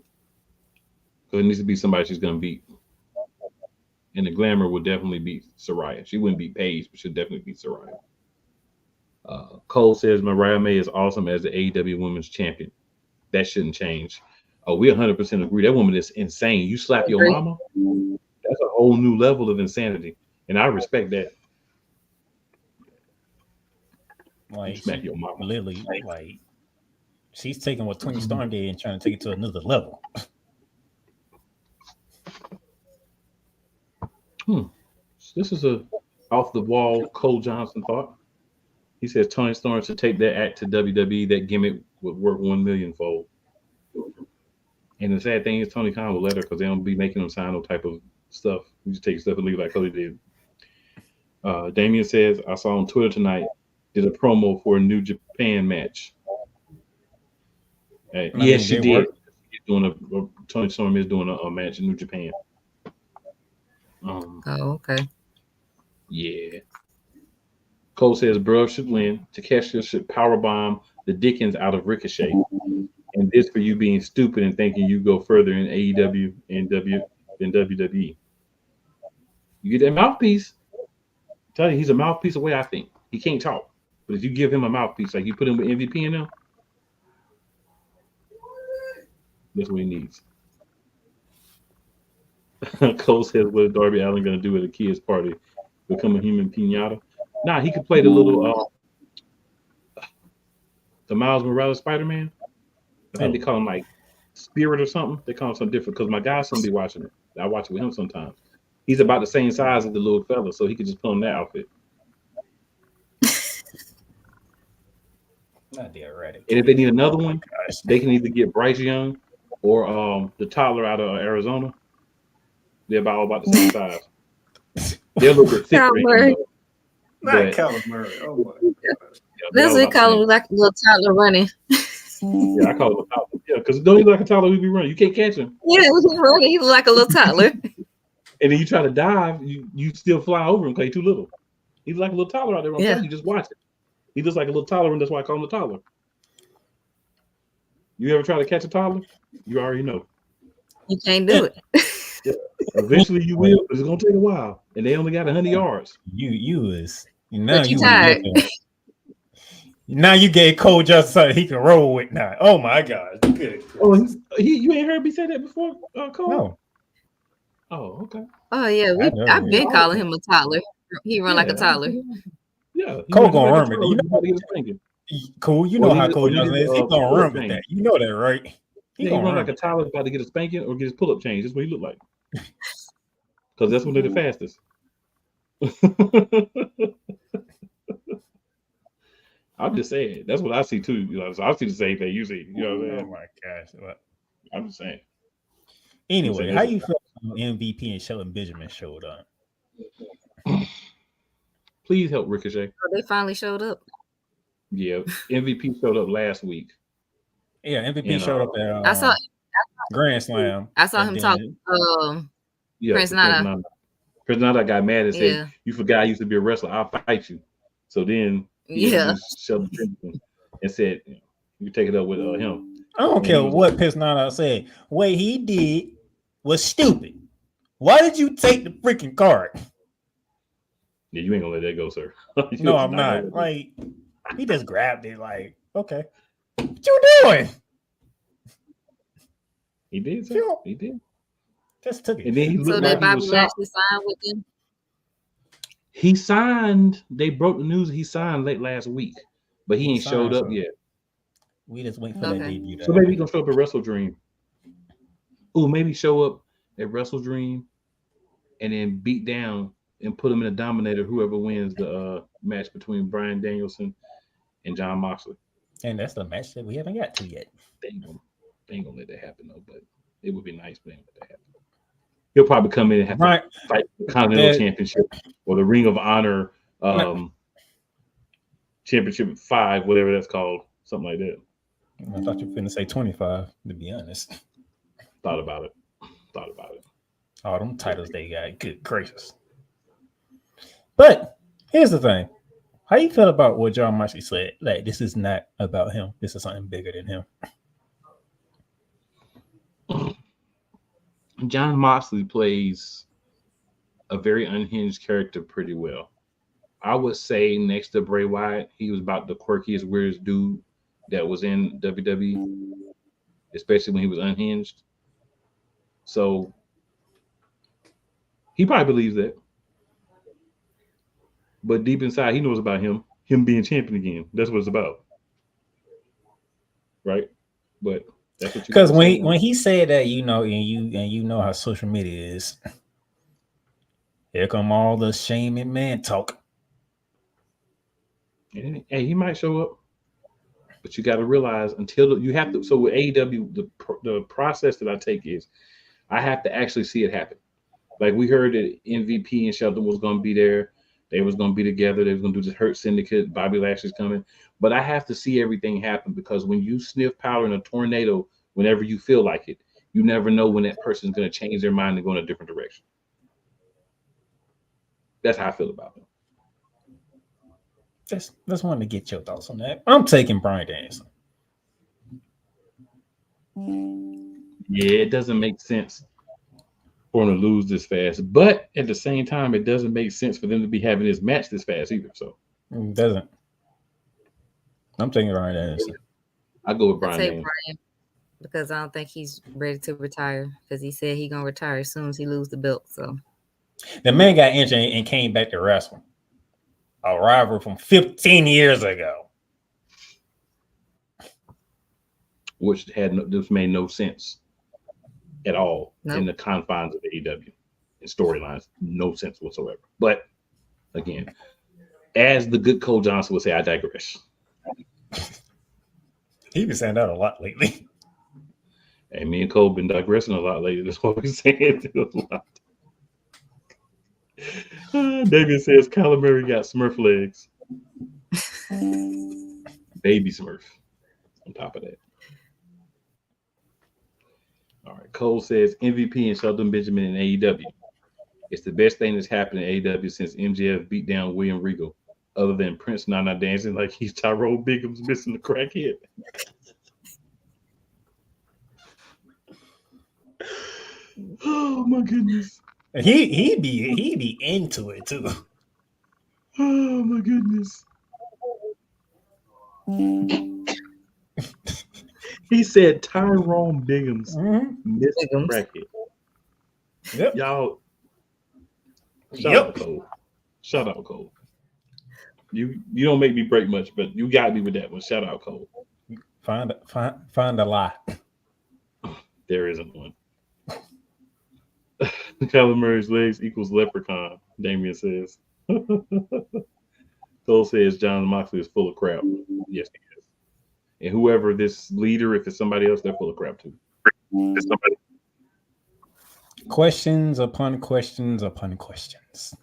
Because it needs to be somebody she's going to beat. And the Glamour would definitely beat Saraya. She wouldn't beat Paige, but she'll definitely beat Saraya. Cole says Mariah May is awesome as the AEW Women's Champion. That shouldn't change. Oh, we 100% agree. That woman is insane. You slap your mama, that's a whole new level of insanity. And I respect that. Like, smack your mama. Literally, like, she's taking what Tony Storm did and trying to take it to another level. This is a off the wall Cole Johnson thought. He says Tony Storm should take that act to WWE. That gimmick would work 1 million fold. And the sad thing is Tony Khan will let her because they don't be making them sign no type of stuff. You just take stuff and leave like Cody did. Damien says, I saw on Twitter tonight, did a promo for a New Japan match. Yes, she did. Tony Storm is doing a match in New Japan. Okay. Yeah. Cole says, bro should win. Takeshita should powerbomb the Dickens out of Ricochet. And this for you being stupid and thinking you go further in AEW and WWE. You get that mouthpiece. I tell you, he's a mouthpiece away, I think. He can't talk. But if you give him a mouthpiece, like you put him with MVP in them, that's what he needs. Cole says, what is Darby Allin going to do at a kid's party? Become a human piñata? Nah, he could play the little the Miles Morales Spider-Man. I think they call him like Spirit or something. They call him something different because my godson be watching it. I watch it with him sometimes. He's about the same size as the little fella, so he could just put on that outfit. Not theoretic. And if they need another one, they can either get Bryce Young or the toddler out of Arizona. They're all about the same size. They're a little bit thicker. Not Kyler Murray. Oh my gosh. That's what we call him, like a little toddler running. Yeah, I call him a toddler. Yeah, because don't he look like a toddler who be running? You can't catch him. Yeah, he's running. He look like a little toddler. And then you try to dive, you still fly over him because he's too little. He's like a little toddler out there. Yeah. You just watch it. He looks like a little toddler, and that's why I call him a toddler. You ever try to catch a toddler? You already know. You can't do it. Yeah. Eventually you will, but it's gonna take a while. And they only got 100 yards. Now you gave Cole just something he can roll with now. Oh my gosh. Good. Oh, you ain't heard me say that before, Cole? No. Oh, okay. Oh yeah, I've been calling him a toddler. He run like a toddler. Yeah, Cole gonna run with that. You know, Cole, you know how Cole Johnson is. He gonna run with that. You know that, right? He run like a toddler about to get a spanking or get his pull-up change. That's what he look like. Because that's when they're the fastest. I'm just saying. That's what I see too. You know, so I see the same thing you see. You know what I'm saying? Oh my gosh. I'm just saying. Anyway, how you feel when MVP and Shelton Benjamin showed up? Please help Ricochet. Oh, they finally showed up. Yeah, MVP showed up last week. Yeah, MVP showed up at I saw Grand Slam. I saw him talk. Prince Nana. Prince Nana got mad and said, "You forgot I used to be a wrestler. I'll fight you." So then Shelton Benjamin and said, "You take it up with him." I don't care what Prince Nana said. What he did was stupid. Why did you take the freaking card? Yeah, you ain't gonna let that go, sir. No, I'm not. Like, he just grabbed it. Like, okay, what you doing? He did, sir. He did. Just took it. And then he So looked did like he Bobby was shocked. Lashley sign with them? He signed. They broke the news. He signed late last week, but he ain't showed up yet. We just wait for that debut. So maybe he's gonna show up at Wrestle Dream. Ooh, maybe show up at Wrestle Dream and then beat down and put him in a dominator, whoever wins the match between Bryan Danielson and Jon Moxley. And that's the match that we haven't got to yet. They ain't gonna let that happen though, but it would be nice for them to let that happen. He'll probably come in and have to fight the Continental Championship or the Ring of Honor Championship 5, whatever that's called, something like that. I thought you were going to say 25, to be honest. Thought about it. All them titles they got, good gracious. But here's the thing. How you feel about what Jon Moxley said? Like, this is not about him. This is something bigger than him. Jon Moxley plays a very unhinged character pretty well. I would say next to Bray Wyatt, he was about the quirkiest, weirdest dude that was in WWE, especially when he was unhinged. So he probably believes that. But deep inside, he knows about him being champion again. That's what it's about. Right? But that's what you, because when he said that, you know, and you know how social media is, here come all the shame and man talk. And, hey, he might show up, but you got to realize until you have to. So with AEW, the process that I take is I have to actually see it happen. Like we heard that MVP and Shelton was going to be there. They was going to be together. They was going to do this Hurt Syndicate. Bobby Lashley's coming. But I have to see everything happen because when you sniff powder in a tornado, whenever you feel like it, you never know when that person's going to change their mind and go in a different direction. That's how I feel about it. Just wanted to get your thoughts on that. I'm taking Bryan Danielson. Yeah, it doesn't make sense for him to lose this fast, but at the same time, it doesn't make sense for them to be having this match this fast either. So it doesn't. I'm taking Bryan Danielson. I go with Bryan because I don't think he's ready to retire because he said he's gonna retire as soon as he loses the belt. So the man got injured and came back to wrestling. A rival from 15 years ago. Which this made no sense at all in the confines of AEW and storylines. No sense whatsoever. But again, as the good Cole Johnson would say, I digress. He been saying that a lot lately. And me and Cole been digressing a lot lately. That's what we're saying a lot. David says Kyler Murray got Smurf legs. Baby Smurf on top of that. All right. Cole says MVP and Shelton Benjamin in AEW. It's the best thing that's happened in AEW since MJF beat down William Regal, other than Prince Nana dancing like he's Tyrone Bigum's missing the crackhead. Oh my goodness. He be into it too. Oh my goodness. He said Tyrone Bigum's missed the bracket. Yep. Y'all. Shout out Cole. Shout out Cole. You don't make me break much, but you got me with that one. Shout out Cole. Find a lie. There isn't one. Kyler Murray's legs equals leprechaun, Damien says. Cole says Jon Moxley is full of crap. Yes, he is. And whoever this leader, if it's somebody else, they're full of crap too. It's somebody. Questions upon questions upon questions.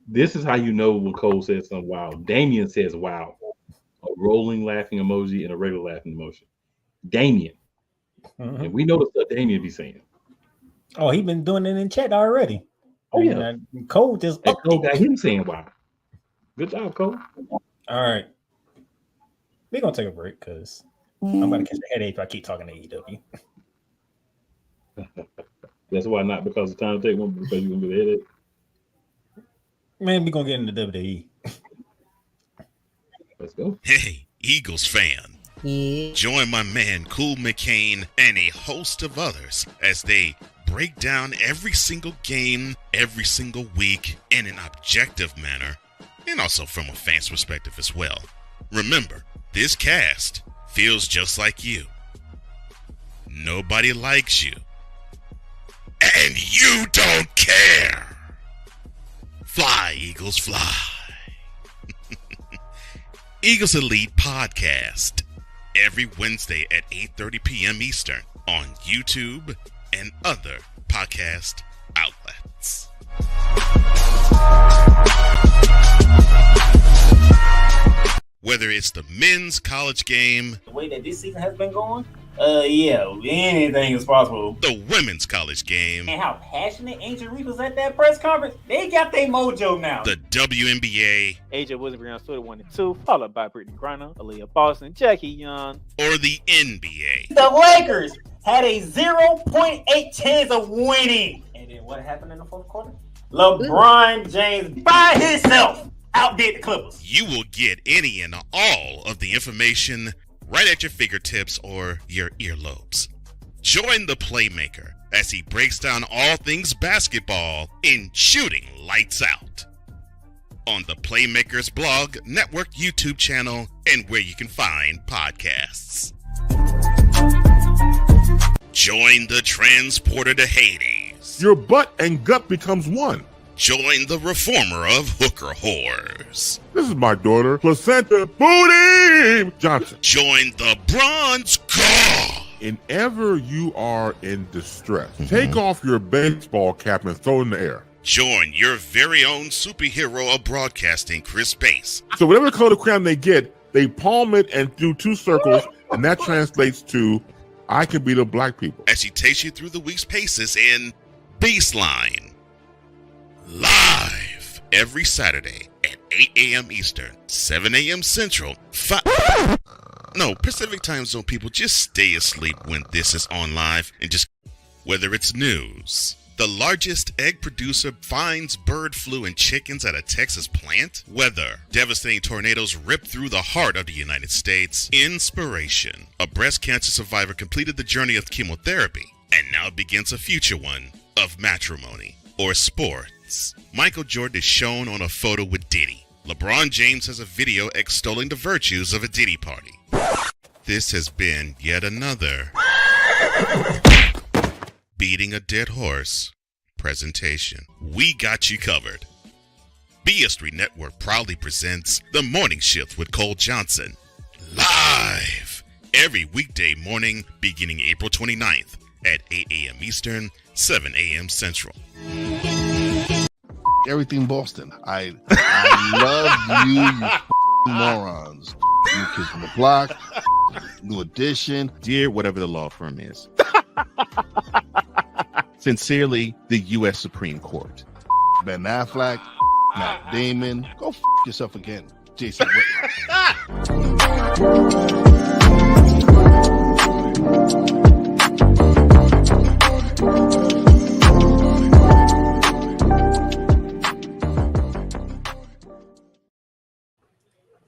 This is how you know when Cole says something wild. Damien says wow. A rolling laughing emoji and a regular laughing emoji. Damien. Mm-hmm. And we know the stuff Damien be saying. Oh, he been doing it in chat already. Oh, yeah. Cole just Cole got him saying wow. Good job, Cole. All right. We're going to take a break because I'm going to catch a headache if I keep talking to AEW. That's why, not because of time to take one, but because you're gonna be the headache. Man, we gonna get into WWE. Let's go. Hey, Eagles fan. Yeah. Join my man Cool McCain and a host of others as they break down every single game, every single week in an objective manner, and also from a fan's perspective as well. Remember, this cast feels just like you. Nobody likes you. And you don't care. Fly, Eagles, fly. Eagles Elite Podcast. Every Wednesday at 8:30 p.m. Eastern on YouTube and other podcast outlets. Whether it's the men's college game, the way that this season has been going, yeah, anything is possible. The women's college game, and how passionate Angel Reese was at that press conference, they got their mojo now. The WNBA, AJ Wilson, Brianna Stewart 1 and 2, followed by Brittany Griner, Aaliyah Boston, Jackie Young, or the NBA. The Lakers had a 0.8 chance of winning. And then what happened in the fourth quarter? LeBron James by himself outdid the Clippers. You will get any and all of the information right at your fingertips or your earlobes. Join the Playmaker as he breaks down all things basketball in Shooting Lights Out on the Playmaker's blog, network, YouTube channel, and where you can find podcasts. Join the transporter to Hades. Your butt and gut becomes one. Join the reformer of hooker whores. This is my daughter, Placenta Booty Johnson. Join the bronze god. Whenever you are in distress, take off your baseball cap and throw it in the air. Join your very own superhero of broadcasting, Chris Bass. So whatever color crown they get, they palm it and do 2 circles, and that translates to, I can be the black people. As he takes you through the week's paces in Baseline. Live every Saturday at 8 a.m. Eastern, 7 a.m. Central, Pacific time zone people, just stay asleep when this is on live and just, whether it's news, the largest egg producer finds bird flu in chickens at a Texas plant, weather, devastating tornadoes rip through the heart of the United States, inspiration, a breast cancer survivor completed the journey of chemotherapy and now begins a future one of matrimony or sport. Michael Jordan is shown on a photo with Diddy. LeBron James has a video extolling the virtues of a Diddy party. This has been yet another beating a dead horse presentation. We got you covered. BS3 Network proudly presents The Morning Shift with Cole Johnson. Live every weekday morning beginning April 29th at 8 a.m. Eastern, 7 a.m. Central. Everything Boston. I love you morons. New Kids from the Block, New Edition. Dear whatever the law firm is. Sincerely, the U.S. Supreme Court. Ben Affleck, Matt Damon. Go yourself again, Jason Whitlock.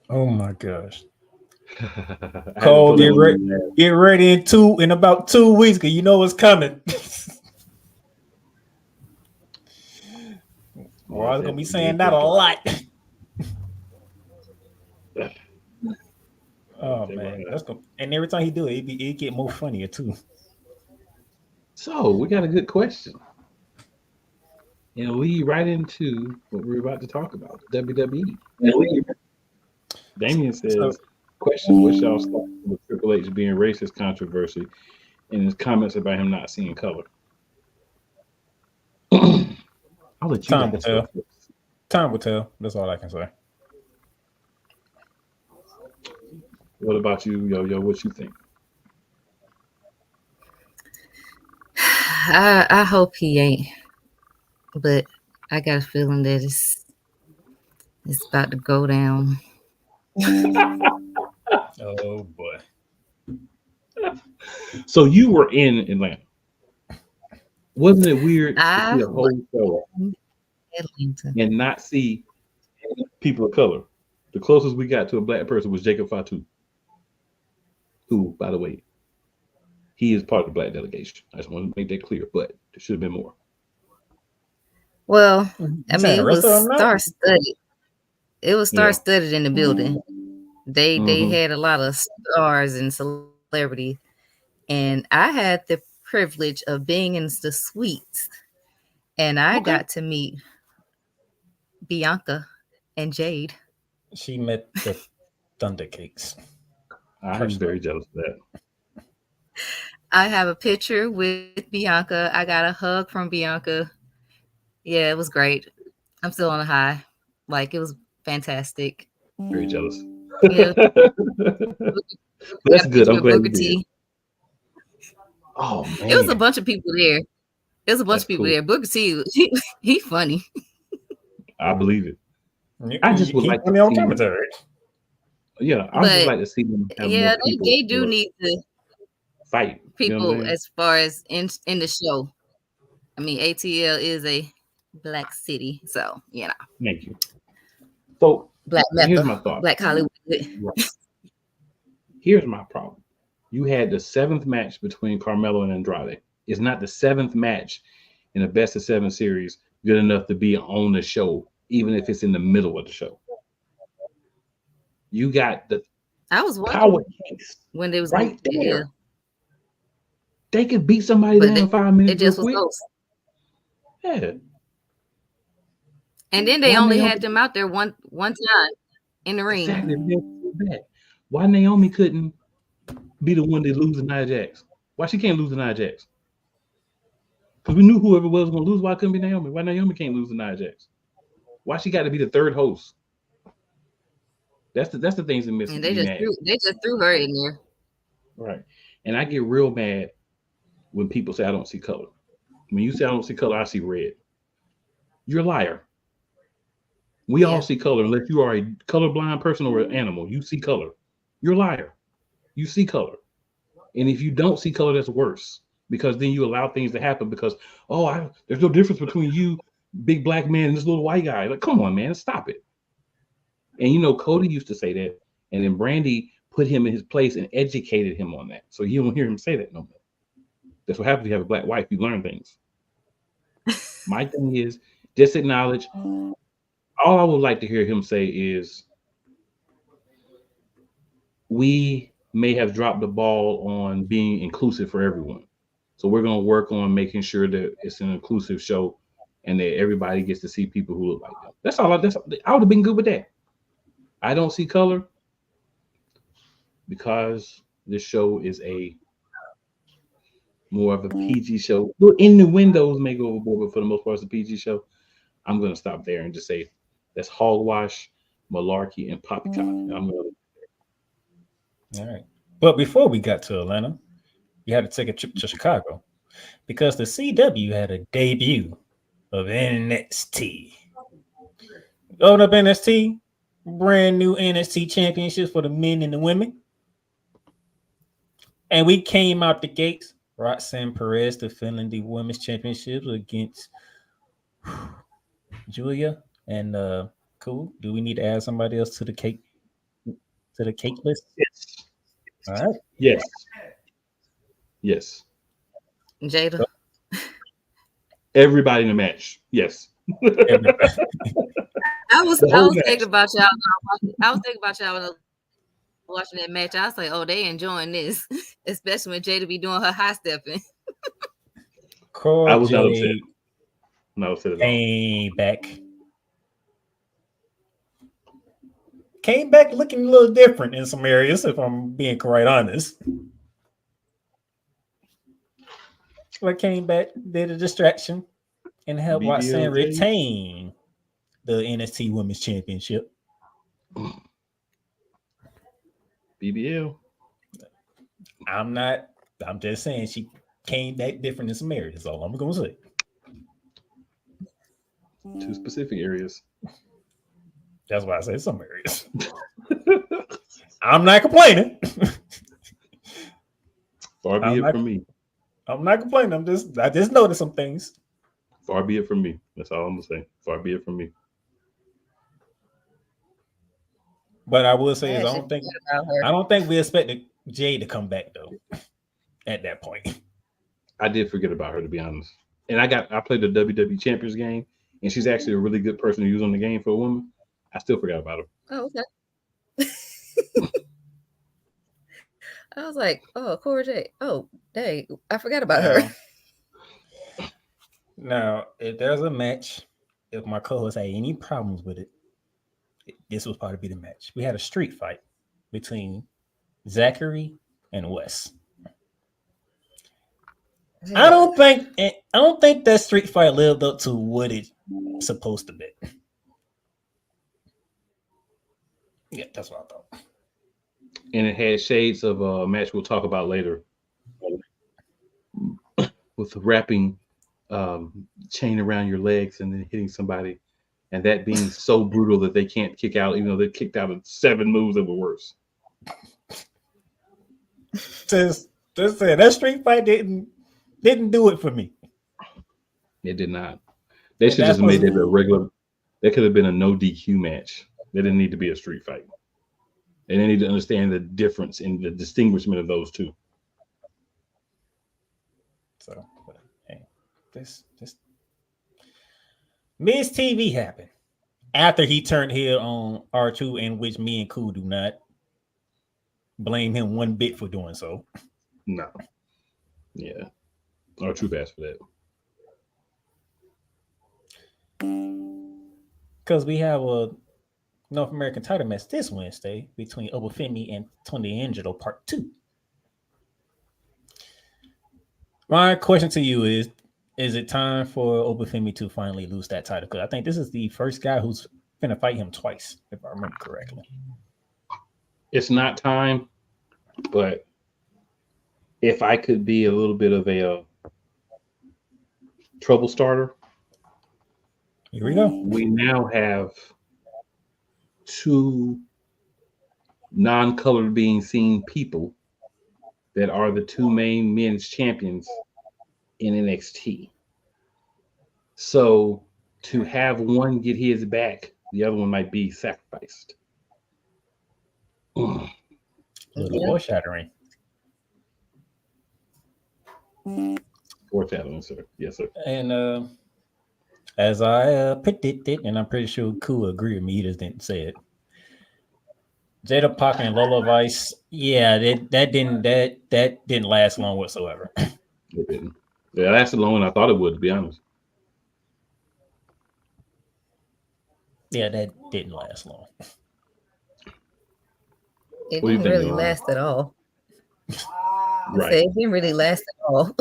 Oh my gosh. Cole, get ready in about 2 weeks, because you know what's coming. Well, I was gonna be saying that a lot. Oh man, that's good. And every time he do it, it get more funnier too. So we got a good question, and lead right into what we're about to talk about, WWE. Damien says, question, what's y'all's thoughts on Triple H being racist controversy and his comments about him not seeing color? I'll let you Time will tell. Time will tell. That's all I can say. What about you, Yo-Yo? What you think? I hope he ain't, but I got a feeling that it's about to go down. Oh boy. So you were in Atlanta. Wasn't it weird to see I a whole show Atlanta. and not see people of color? The closest we got to a black person was Jacob Fatu, who, by the way, he is part of the black delegation. I just want to make that clear, but there should have been more. Well, I mean, saying the it rest was of them not? star-studded. It was Yeah. star-studded in the building. They Mhm. had a lot of stars and celebrities, and I had the privilege of being in the suites, and I got to meet Bianca and Jade. She met the Thunder Cakes. I'm very jealous of that. I have a picture with Bianca. I got a hug from Bianca. Yeah, it was great. I'm still on a high. Like, it was fantastic. Very jealous. Yeah. That's good. I'm glad you Booker did. T. Oh man, It was a bunch of people there. It was a bunch That's of people cool. there. Booker T, he funny. I believe it. I just would like to funny on see. commentary. Yeah, I would just like to see them have Yeah, more people they do need to fight. You know what I'm people saying? as far as in the show. I mean, ATL is a black city, so you know. Thank you. So Black here's Mecca, my thought. Black Hollywood. Right. Here's my problem. You had the 7th match between Carmelo and Andrade. It's not the 7th match in a best of 7 series good enough to be on the show, even if it's in the middle of the show. You got the I was power watching case when they was right there. Yeah. They could beat somebody But down in 5 minutes. It just real was quick. close. Yeah. And then they Why only Naomi- had them out there one time in the ring. Exactly. Why Naomi couldn't be the one that lose to Nia Jax? Why she can't lose to Nia Jax? Because we knew whoever was going to lose. Why couldn't be Naomi? Why Naomi can't lose to Nia Jax? Why she got to be the third host? That's the things that miss. And they just threw her in there. Right. And I get real mad when people say I don't see color. When you say I don't see color, I see red. You're a liar. We all see color unless you are a colorblind person or an animal. You see color. You're a liar. You see color. And if you don't see color, that's worse. Because then you allow things to happen because, there's no difference between you, big black man, and this little white guy. Like, come on, man, stop it. And you know, Cody used to say that, and then Brandy put him in his place and educated him on that. So you don't hear him say that no more. That's what happens when you have a black wife. You learn things. My thing is just acknowledge. All I would like to hear him say is, we may have dropped the ball on being inclusive for everyone. So we're going to work on making sure that it's an inclusive show and that everybody gets to see people who look like them. That's all. I would have been good with that. I don't see color because this show is a more of a PG show. In the windows may go overboard, but for the most part, it's a PG show. I'm going to stop there and just say that's hogwash, malarkey, and poppycock. And I'm going to. All right. But before we got to Atlanta, we had to take a trip to Chicago because the CW had a debut of NXT. Going up NXT, brand new NXT championships for the men and the women. And we came out the gates. Roxanne Perez defending the women's championships against Julia and cool. Do we need to add somebody else to the cake list? Yes. All right. Yes. Yes. Jada. Everybody in the match. Yes. I was thinking about y'all. I was thinking about y'all when I was watching that match. I was like, oh, they enjoying this, especially when Jada be doing her high stepping. I was not upset. Not upset at all. Came back looking a little different in some areas, if I'm being quite honest. But came back, did a distraction, and helped Roxanne retain the NXT Women's Championship. BBL. I'm just saying she came back different in some areas. That's all I'm going to say. 2 specific areas. That's why I say some areas. I'm not complaining. Far be it from me. I'm not complaining. I just noticed some things. Far be it from me. That's all I'm gonna say. Far be it from me. But I will say is I don't think we expected Jade to come back though. At that point, I did forget about her, to be honest. And I played the WWE Champions game, and she's actually a really good person to use on the game for a woman. I still forgot about her. Oh, okay. I was like, oh, Cora Jade. Oh, dang, I forgot about her. Now, if there's a match, if my co-host had any problems with it, this was probably be the match. We had a street fight between Zachary and Wes. I don't think that street fight lived up to what it's supposed to be. Yeah, that's what I thought. And it had shades of a match we'll talk about later, with wrapping chain around your legs and then hitting somebody, and that being so brutal that they can't kick out, even though they kicked out of 7 moves that were worse. Just say that street fight didn't do it for me. It did not. They should just made it a regular. That could have been a no DQ match. They didn't need to be a street fight. And they need to understand the difference in the distinguishment of those two. So, hey, this Miz TV happened after he turned heel on R2, in which me and Cool do not blame him one bit for doing so. No. Yeah. R2 bad for that. Because we have a North American title match this Wednesday between Obafemi and Tony Angelo Part 2. My question to you is it time for Obafemi to finally lose that title? Because I think this is the first guy who's going to fight him twice, if I remember correctly. It's not time, but if I could be a little bit of a trouble starter. Here we go. We now have 2 non-colored being seen people that are the 2 main men's champions in NXT. So to have one get his back, the other one might be sacrificed. A little foreshadowing. Foreshadowing, sir. Yes, sir. And as I predicted, and I'm pretty sure Ku agree with me, he just didn't say it. Jada Parker and Lola Vice, yeah, that didn't last long whatsoever. It didn't. It lasted longer than I thought it would, to be honest. Yeah, that didn't last long. It didn't really last at all. Right. It didn't really last at all.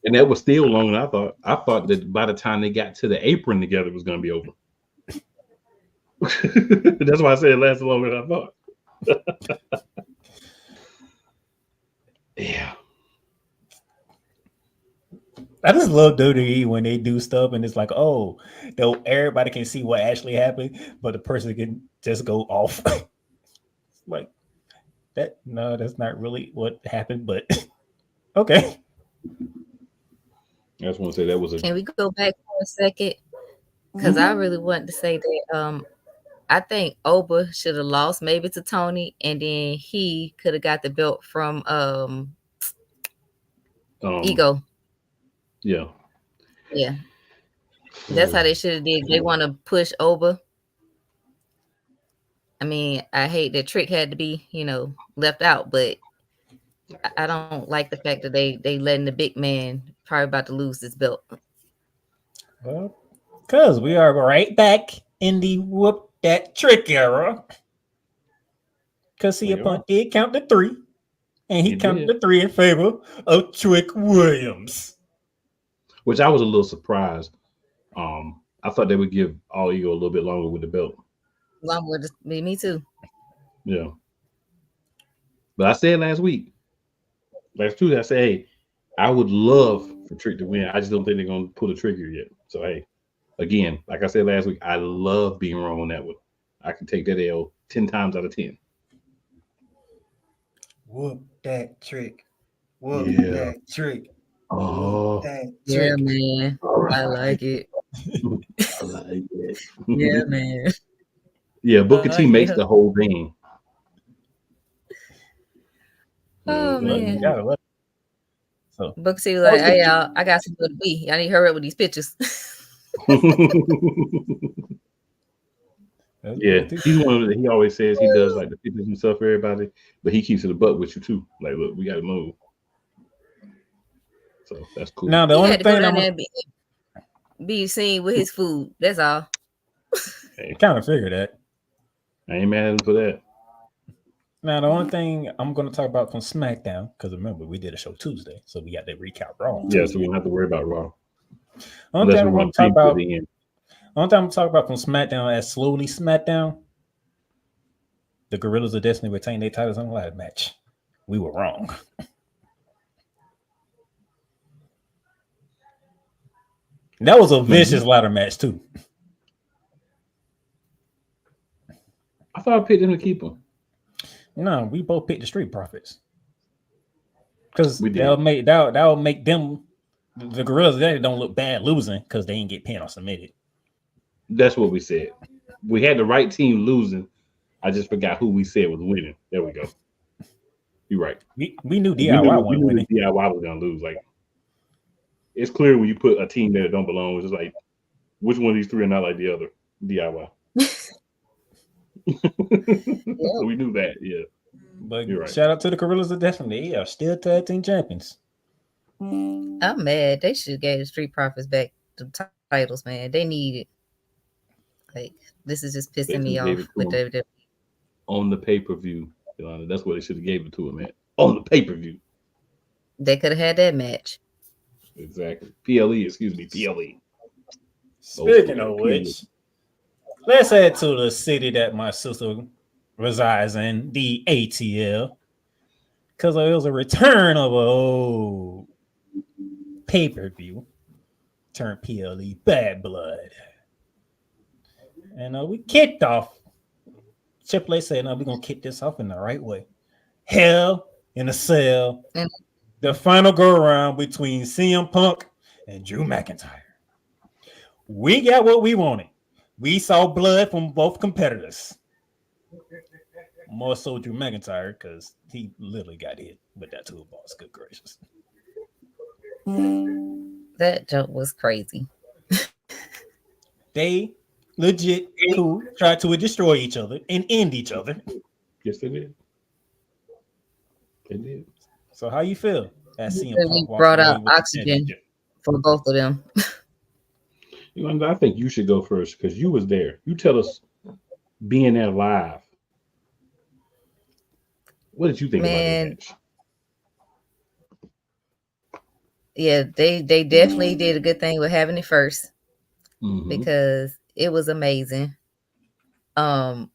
And that was still longer than I thought. I thought that by the time they got to the apron together, it was going to be over. That's why I said it lasted longer than I thought. Yeah. I just love WWE when they do stuff and it's like, oh, everybody can see what actually happened, but the person can just go off. Like that. No, that's not really what happened, but okay. I just want to say that was Can we go back for a second? Because I really wanted to say that I think Oba should have lost maybe to Tony, and then he could have got the belt from Ego. Yeah. Yeah. That's how they should have did. They want to push Oba. I mean, I hate that Trick had to be, left out, but I don't like the fact that they letting the big man probably about to lose this belt. Well, because we are right back in the whoop that Trick era. Because CM Punk did count to 3, and he counted to 3 in favor of Trick Williams. Which I was a little surprised. I thought they would give All Ego a little bit longer with the belt. Longer, me too. Yeah. But I said last Tuesday, I said, hey, I would love for Trick to win. I just don't think they're going to pull the trigger yet. So, hey, again, like I said last week, I love being wrong on that one. I can take that L 10 times out of 10. Whoop that Trick. Whoop that Trick. Oh, yeah, man. I like it. I like it. Yeah, man. Yeah, Booker T makes Yeah. the whole thing. Oh man. So Booker T was like, "Hey y'all, I got somewhere to be. I need to hurry up with these pictures." Yeah, he's one of the, he always says he does like the pictures and stuff for everybody, but he keeps it a buck with you too. Like, look, we got to move. So that's cool. Now the He only had to go thing down I'm there and be seen with his food. That's all. I kind of figured that. I ain't mad at him for that. Now the only thing I'm going to talk about from SmackDown, because remember we did a show Tuesday, so we got to recap Raw. Yeah, so we don't have to worry about Raw. Only thing I'm going to talk about. The end. Only thing I'm talking about from SmackDown as slowly SmackDown, the Gorillas of Destiny retained their titles in a ladder match. We were wrong. That was a vicious ladder match too. I thought I picked them to keep them. No, we both picked the Street Profits because that'll make them the Gorillas they don't look bad losing because they ain't get pinned or submitted. That's what we said. We had the right team losing. I just forgot who we said was winning. There we go. You're right. We knew DIY we knew DIY was gonna lose. Like it's clear when you put a team there that don't belong. It's just like which one of these three are not like the other. DIY. So we knew that, yeah. But right. Shout out to the Gorillas of Destiny. They are still tag team champions. I'm mad. They should have gave the Street Profits back the titles, man. They need it. Like this is just pissing me off with WWE. On the pay-per-view, Yolanda. That's what they should have gave it to him, man. On the pay-per-view. They could have had that match. Exactly. PLE, excuse me, PLE. Speaking of which, let's head to the city that my sister resides in, the ATL, because it was a return of a pay-per-view turned PLE Bad Blood. And we kicked off. Triple H said, no, we're going to kick this off in the right way. Hell in a Cell. The final go-around between CM Punk and Drew McIntyre. We got what we wanted. We saw blood from both competitors. More so Drew McIntyre because he literally got hit with that toolbox. Good gracious. That joke was crazy. They legit tried to destroy each other and end each other. Yes, they did. They did. So how you feel? We brought out oxygen for both of them. I think you should go first because you was there. You tell us being there live. What did you think about that match? Yeah, they definitely did a good thing with having it first because it was amazing. I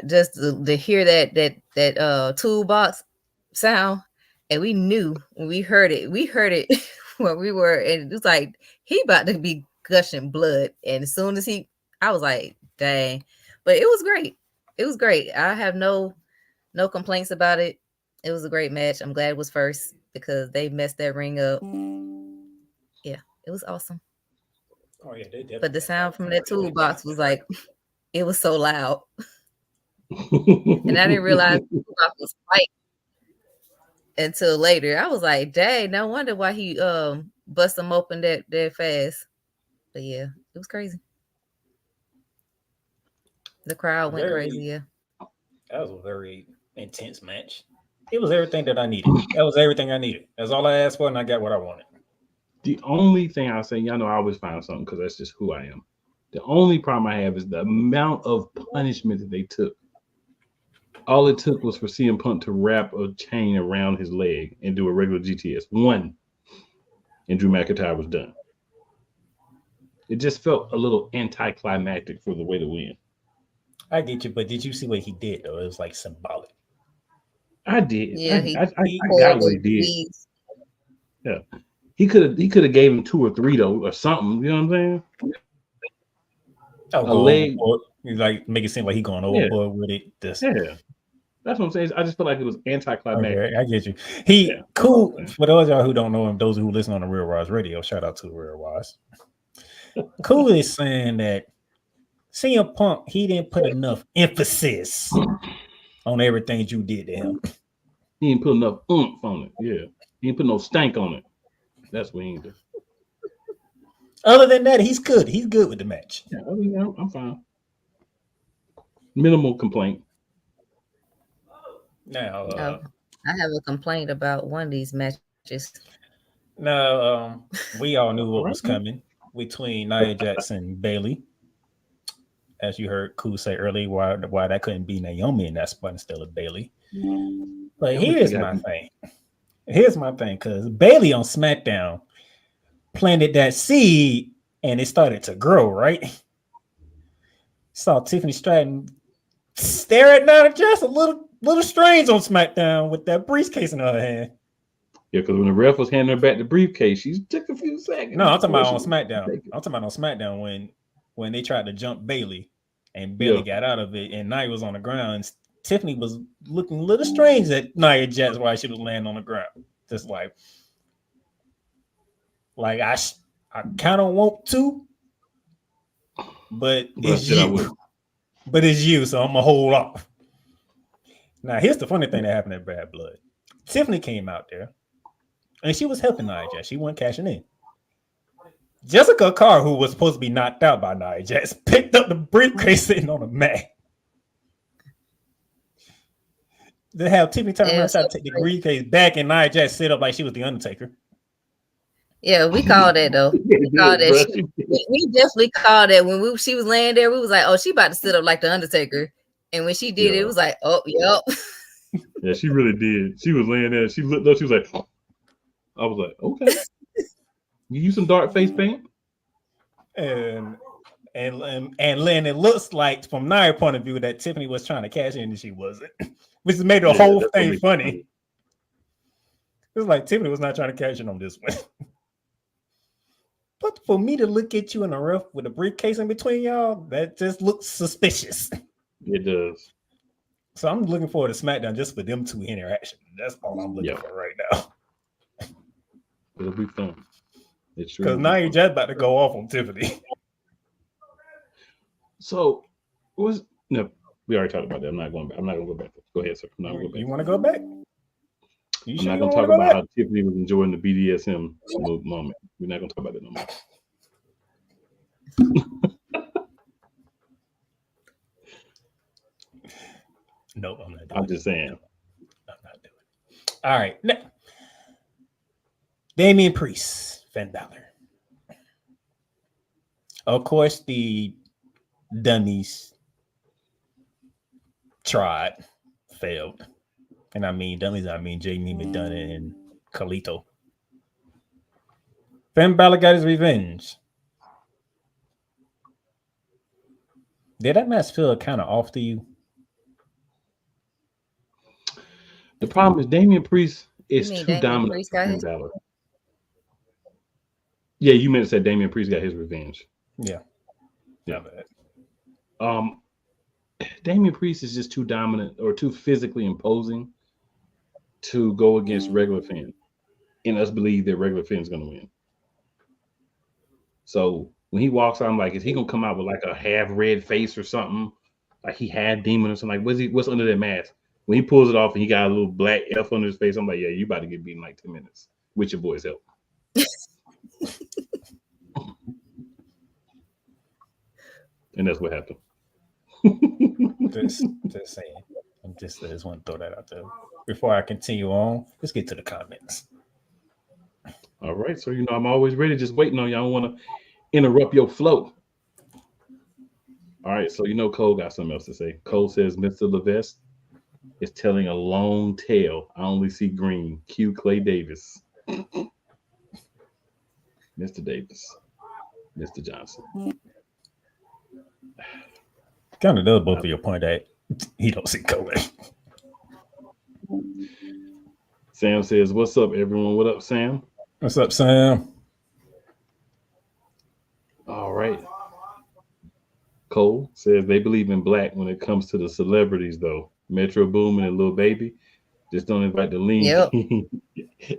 just to hear that toolbox sound, and we knew when we heard it when we were, and it was like he about to be gushing blood, and as soon as I was like, dang, but it was great. It was great. I have no complaints about it. It was a great match. I'm glad it was first because they messed that ring up. Yeah, it was awesome. Oh yeah, they did. But the sound from that toolbox was like, it was so loud, and I didn't realize the toolbox was fighting until later. I was like, dang, no wonder why he bust them open that fast. But yeah, it was crazy. The crowd went crazy. Yeah, that was a very intense match. It was everything that I needed. That was everything I needed. That's all I asked for, and I got what I wanted. The only thing I'll say, y'all know I always find something because that's just who I am. The only problem I have is the amount of punishment that they took. All it took was for CM Punk to wrap a chain around his leg and do a regular GTS. One. And Drew McIntyre was done. It just felt a little anticlimactic for the way to win. I get you, but did you see what he did, though? It was like symbolic. I did. Yeah, I got what he did. Yeah. He could have gave him 2 or 3 though, or something. You know what I'm saying? A leg. Like make it seem like he going overboard with it. Yeah. That's what I'm saying. I just feel like it was anticlimactic. Okay, I get you. Cool. For those of y'all who don't know him, those who listen on the Real Wise Radio, shout out to Real Wise. Cool is saying that CM Punk, he didn't put enough emphasis on everything you did to him. He didn't put enough oomph on it. Yeah. He didn't put no stank on it. That's what he didn't do. Other than that, he's good. He's good with the match. Yeah, other than that, I'm fine. Minimal complaint. Now, I have a complaint about one of these matches. Now, we all knew what was coming between Nia Jax and Bayley. As you heard Koo say earlier, why that couldn't be Naomi in that spot instead of Bayley. But here's my thing. Here's my thing, because Bayley on SmackDown planted that seed and it started to grow, right? Saw Tiffany Stratton stare at Nia Jax a little strange on SmackDown with that briefcase in her hand. Yeah, because when the ref was handing her back the briefcase, she took a few seconds. No, I'm talking about on SmackDown. I'm talking about on SmackDown when they tried to jump Bayley and Bayley got out of it and Nia was on the ground. And Tiffany was looking a little strange at Nia Jax while she was laying on the ground. Just like I kind of want to, but it's you. But it's you, so I'm gonna hold off. Now, here's the funny thing that happened at Bad Blood. Tiffany came out there, and she was helping Nia Jax. She wasn't cashing in. Jessica Carr, who was supposed to be knocked out by Nia Jax, picked up the briefcase sitting on the mat. They have Tiffany turn around try to take the briefcase back, and Nia Jax sit up like she was the Undertaker. Yeah, we called that though. We called that. We definitely called that when she was laying there. We was like, "Oh, she about to sit up like the Undertaker," and when she did, it was like, "Oh, yep." Yeah, she really did. She was laying there. She looked up. She was like, oh. I was like, okay. You use some dark face paint, and it looks like from Nia's point of view that Tiffany was trying to cash in and she wasn't, which made the whole thing funny. It was like Tiffany was not trying to cash in on this one. But for me to look at you in the ref with a briefcase in between y'all, that just looks suspicious. It does. So I'm looking forward to SmackDown just for them two interaction. That's all I'm looking for right now. It'll be fun. It's true. Because now you're just about to go off on Tiffany. So, we already talked about that. I'm not going back. I'm not going to go back. Go ahead, sir. You want to go back? I'm not going to talk about how Tiffany was enjoying the BDSM moment. We're not going to talk about that no more. No, I'm not doing I'm just saying. I'm not doing it. All right. Now, Damian Priest, Finn Balor. Of course, the dummies tried, failed. And I mean dummies, I mean Jamie McDonough and Carlito. Finn Balor got his revenge. Did that match feel kind of off to you? The problem is Damian Priest is too dominant for Finn Balor. Yeah, you meant to say Damian Priest got his revenge. Yeah. Damian Priest is just too dominant or too physically imposing to go against regular Finn, and us believe that regular Finn's going to win. So when he walks out, I'm like, is he going to come out with like a half red face or something? Like he had demon or something? Like, what's under that mask? When he pulls it off and he got a little black F under his face, I'm like, yeah, you about to get beaten in like 10 minutes with your boy's help. And that's what happened. Just saying. I just want to throw that out there. Before I continue on, let's get to the comments. All right. So, I'm always ready, just waiting on you. I don't want to interrupt your flow. All right. So, Cole got something else to say. Cole says, Mr. Levesque is telling a long tale. I only see green. Cue Clay Davis. Mr. Davis. Mr. Johnson. Kind of does both of your point that he don't see Cole. Sam says, what's up, everyone? What up, Sam? What's up, Sam? All right. Cole says they believe in black when it comes to the celebrities, though. Metro Boomin and Lil Baby. Just don't invite the lean. Yep.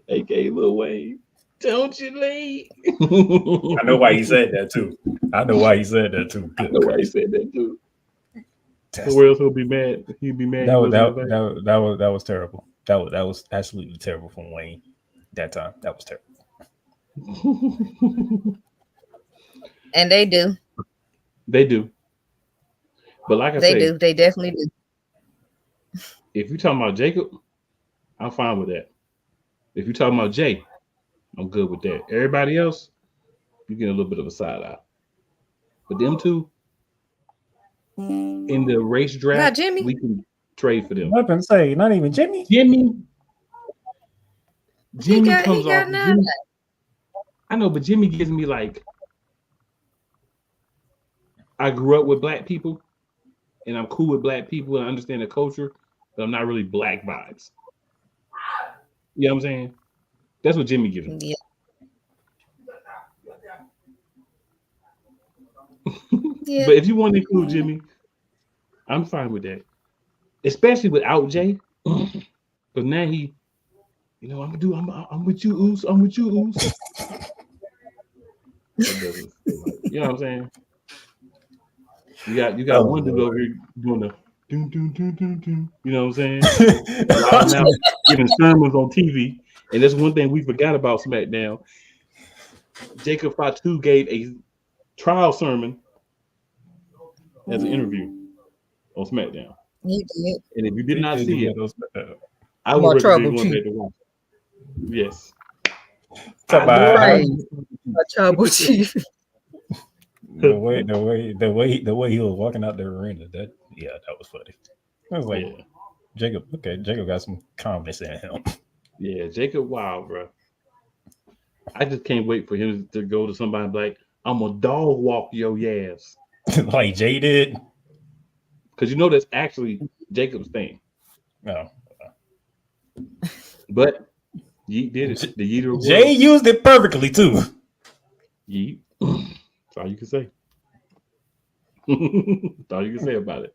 AKA Lil Wayne. Don't you leave? I know why he said that too. I know why he said that too. So where else he'll be mad? He'd be mad. That was terrible. That was absolutely terrible from Wayne. That time, that was terrible. And they do. They do. But like I they say, do. They definitely do. If you're talking about Jacob, I'm fine with that. If you're talking about Jay, I'm good with that. Everybody else, you get a little bit of a side eye. But them two in the race draft, Jimmy. we can trade for them. I'm gonna say, not even Jimmy. Jimmy He comes got off. nine. I know, but Jimmy gives me like, I grew up with black people, and I'm cool with black people, and I understand the culture, but I'm not really black vibes. You know what I'm saying? That's what Jimmy gives me. Yeah. Yeah. But if you want to include Jimmy, I'm fine with that. Especially without Jay. But now he, you know, I'm with you, Oos. I'm with you, Oos. You know what I'm saying? You got one dude over here doing the doom, doom, doom, doom, doom. You know what I'm saying? Now giving sermons on TV. And that's one thing we forgot about SmackDown. Jacob Fatu gave a trial sermon as an interview on SmackDown. He did. And if you did not see it, I More would trouble, recommend going Chief. back to watch it. Yes. More trouble, Chief. The way he was walking out the arena, that was funny. I was like, Jacob got some confidence in him. Yeah, Jacob, wow, bro. I just can't wait for him to go to somebody like, I'm a dog walk your ass. Like Jay did. Because you know that's actually Jacob's thing. No. But Yeet did it. The Yeeter Jay used it perfectly too. Yeet. That's all you can say. That's all you can say about it.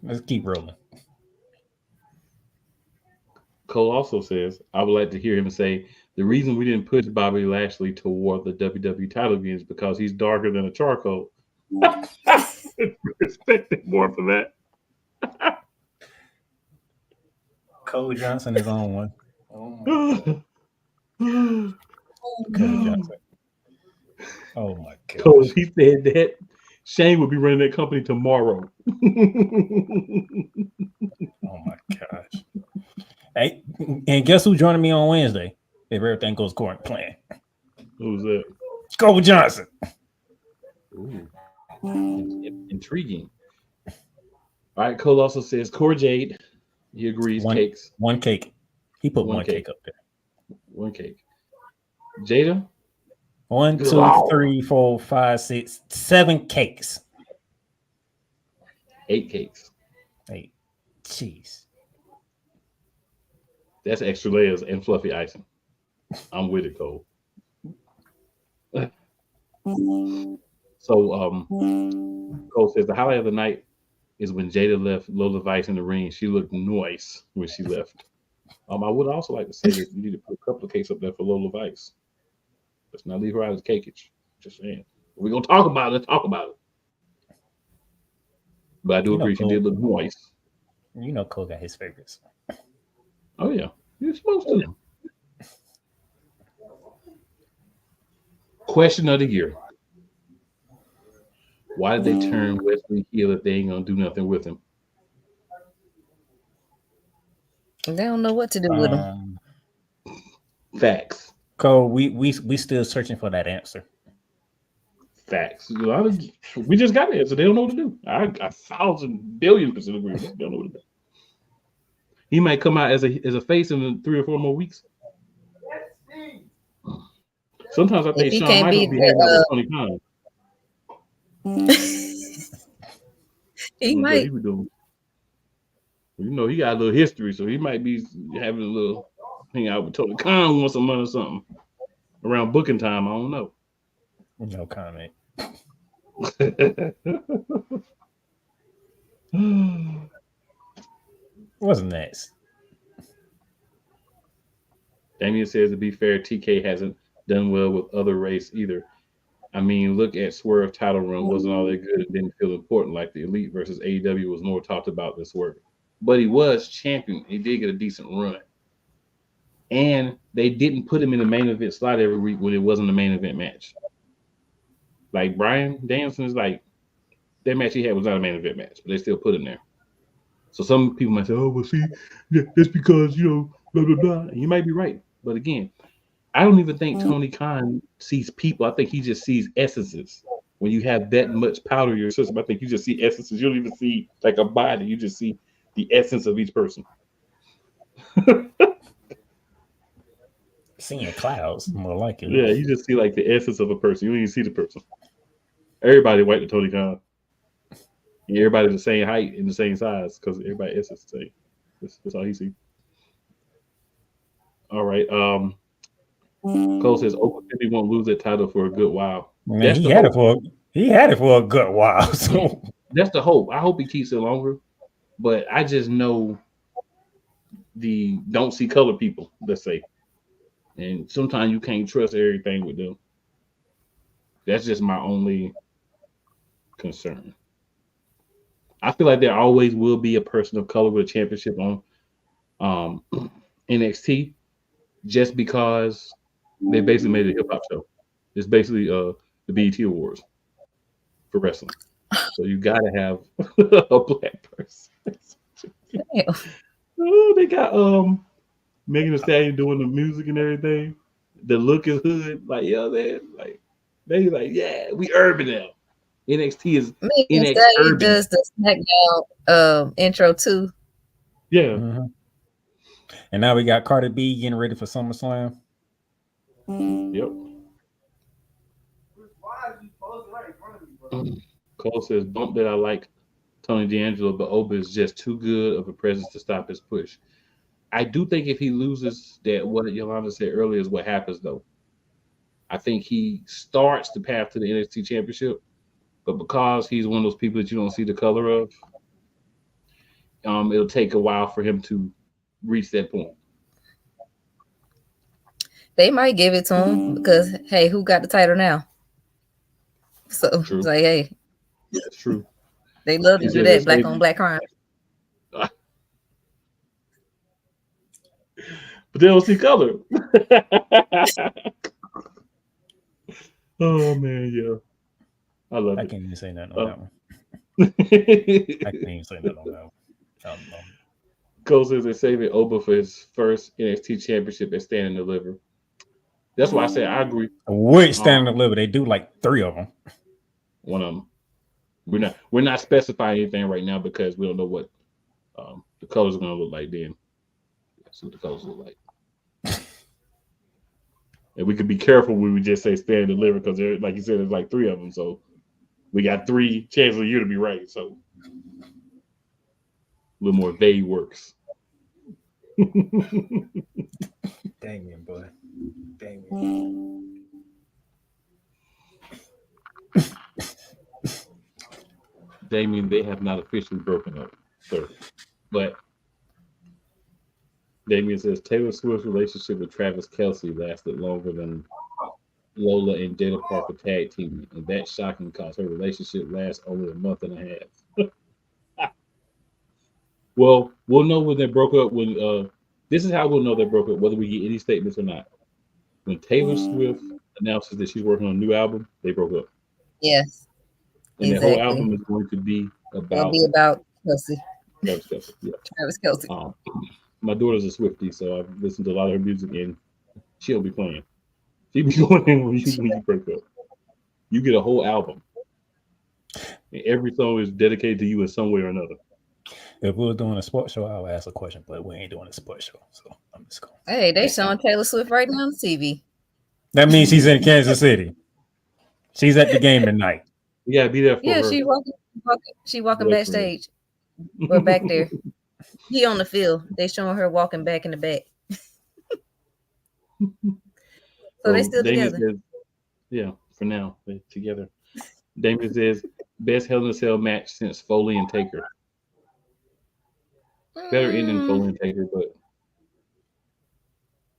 Let's keep rolling. Cole also says, I would like to hear him say, the reason we didn't push Bobby Lashley toward the WWE title again is because he's darker than a charcoal. Expected more for that. Cole Johnson is on one. Oh my Cole Johnson. Oh my god. Cole, he said that Shane would be running that company tomorrow. Oh my gosh. Hey, and guess who's joining me on Wednesday? If everything goes according to plan. Who's that? Cole Johnson. Ooh. Intriguing. All right, Cole also says Core Jade. He agrees. Cakes. One cake. He put one cake up there. One cake. Jada? 1, 2, 3, 4, 5, 6, 7 cakes. 8 cakes. 8. Jeez. That's extra layers and fluffy icing. I'm with it, Cole. So Cole says the highlight of the night is when Jada left Lola Vice in the ring. She looked nice when she left. I would also like to say that you need to put a couple of cakes up there for Lola Vice. Let's not leave her out of the cakeage. Just saying. We're gonna talk about it. Let's talk about it. But I do agree she did look nice. You know Cole got his favorites. Oh yeah. You're supposed to. Question of the year. Why did they turn Wesley heel if they ain't gonna do nothing with him? They don't know what to do with him. Facts. Cole, we still searching for that answer. Facts. We just got the answer. They don't know what to do. I 1,000 billion% agree with that. They don't know what to do. He might come out as a face in 3 or 4 more weeks. Sometimes I think Shawn Michaels be hanging out with Tony Khan. He might. He doing. You know, he got a little history, so he might be having a little hang out with Tony Khan once a month or something around booking time. I don't know. No comment. What's next? Damien says, to be fair, TK hasn't done well with other race either. I mean, look at Swerve title run. Wasn't all that good and didn't feel important like the Elite versus AEW was more talked about than Swerve. But he was champion. He did get a decent run. And they didn't put him in the main event slot every week when it wasn't a main event match. Like Brian Danielson is like, that match he had was not a main event match, but they still put him there. So some people might say, oh, well, see, that's because, blah, blah, blah. And you might be right. But again, I don't even think Tony Khan sees people. I think he just sees essences. When you have that much powder in your system, I think you just see essences. You don't even see like a body. You just see the essence of each person. Seeing clouds, more like it. Yeah, you just see like the essence of a person. You don't even see the person. Everybody white to Tony Khan. And everybody the same height and the same size because everybody essence the same. That's all he sees. All right. Cole says Oklahoma won't lose that title for a good while. Man, he had it for a good while. So that's the hope. I hope he keeps it longer. But I just know the don't see color people, let's say. And sometimes you can't trust everything with them. That's just my only concern. I feel like there always will be a person of color with a championship on NXT just because they basically made it a hip hop show. It's basically the BET Awards for wrestling. So you gotta have a black person. Oh, they got Megan Thee Stallion doing the music and everything. The look is hood, like man, like they like, yeah, we urban now. NXT is NXT urban. Does the SmackDown intro too? Yeah. Mm-hmm. And now we got Cardi B getting ready for SummerSlam. Yep. Cole says, bump that I like Tony D'Angelo, but Oba is just too good of a presence to stop his push. I do think if he loses, that what Yolanda said earlier is what happens, though. I think he starts the path to the NXT Championship, but because he's one of those people that you don't see the color of, it'll take a while for him to reach that point. They might give it to him because, hey, who got the title now? So True. It's like, hey, that's true. They love to do that, black on black crime. But they don't see color. Oh man, yeah. I love it. I can't even say nothing on that one. I can't even say nothing on that one. I don't know. Cole says they're saving Oba for his first NXT championship at Stand and Deliver. That's why I say I agree. Which Stand and Deliver? They do like 3 of them. One of them. We're not specifying anything right now because we don't know what the colors are going to look like then. That's what the colors look like. And we could be careful when we just say Stand and Deliver because, like you said, there's like 3 of them. So we got 3 chances of you to be right. So a little more vague works. Damien, boy. Damien. Damien, they have not officially broken up, sir. But Damien says Taylor Swift's relationship with Travis Kelce lasted longer than Lola and Jada Parker tag teaming, and that's shocking because her relationship lasts only a month and a half. Well, we'll know when they broke up. When this is how we'll know they broke up, whether we get any statements or not. When Taylor Swift announces that she's working on a new album, they broke up. Yes. And exactly. The whole album is going to be about Kelce. Travis Kelce. Yeah. Travis Kelce. My daughter's a Swiftie, so I've listened to a lot of her music, and she'll be playing. She'll be going in when you break up. You get a whole album, and every song is dedicated to you in some way or another. If we were doing a sports show, I would ask a question, but we ain't doing a sports show, so I'm just going. Hey, they showing Taylor Swift right now on TV. That means she's in Kansas City. She's at the game tonight. You gotta be there for her. She walking backstage. We're back there. He on the field. They showing her walking back in the back. So they still Damien together. Says, yeah, for now they're together. Damien says best Hell in a Cell match since Foley and Taker. Better ending Foley and Taker, but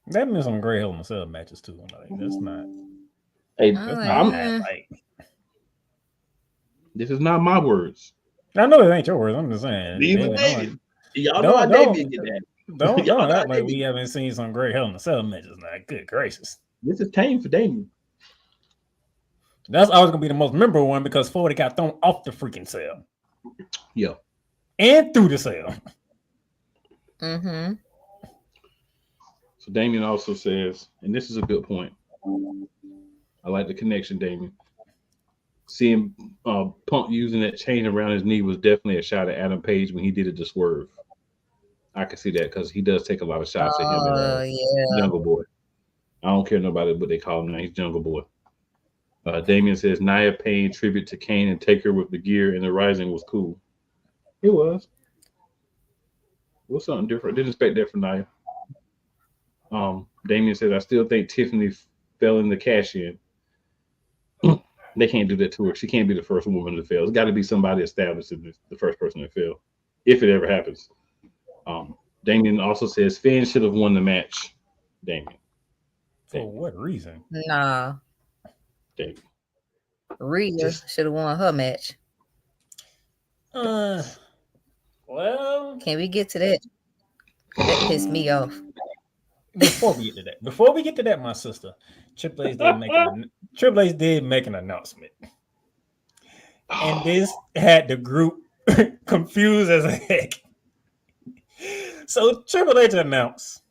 that been some great Hell in a Cell matches too. Like, that's not. Hey, that's not bad. Like, this is not my words. I know it ain't your words. I'm just saying. Y'all know how David get that. Don't act like we haven't seen some great Hell in a Cell matches. Like, good gracious. This is tame for Damien. That's always gonna be the most memorable one because Foley got thrown off the freaking cell. Yeah. And through the cell. Mm-hmm. So Damien also says, and this is a good point. I like the connection, Damien. Seeing Punk using that chain around his knee was definitely a shot at Adam Page when he did it to Swerve. I can see that because he does take a lot of shots at him and Jungle Boy. I don't care nobody what they call him now. He's Jungle Boy. Damien says Nia Payne tribute to Kane and Taker with the gear and the Rising was cool. It was. It was something different. Didn't expect that from Nia. Damien said, I still think Tiffany fell in the cash in. They can't do that to her. She can't be the first woman to fail. It's got to be somebody established as the first person to fail, if it ever happens. Damien also says Finn should have won the match. Damien. For what reason? Nah. Damien. Rhea should have won her match. Well, can we get to that? That pissed me off. Before we get to that, my sister, Triple H did make an announcement, and this had the group confused as a heck. So Triple H announced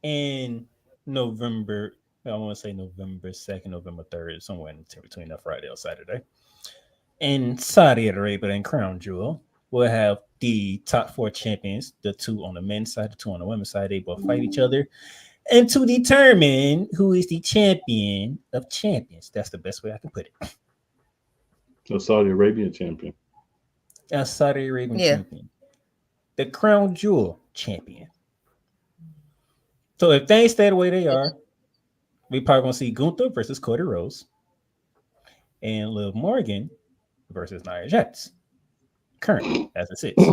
in November, I want to say November 2nd, November 3rd, somewhere in between that Friday or Saturday, in Saudi Arabia and Crown Jewel, we'll have the top 4 champions, the 2 on the men's side, the 2 on the women's side. They both fight each other. And to determine who is the champion of champions. That's the best way I can put it. So Saudi Arabian champion. A Saudi Arabian champion. The Crown Jewel champion. So if things stay the way they are, we probably going to see Gunther versus Cody Rhodes and Liv Morgan versus Nia Jax. Currently, as it sits.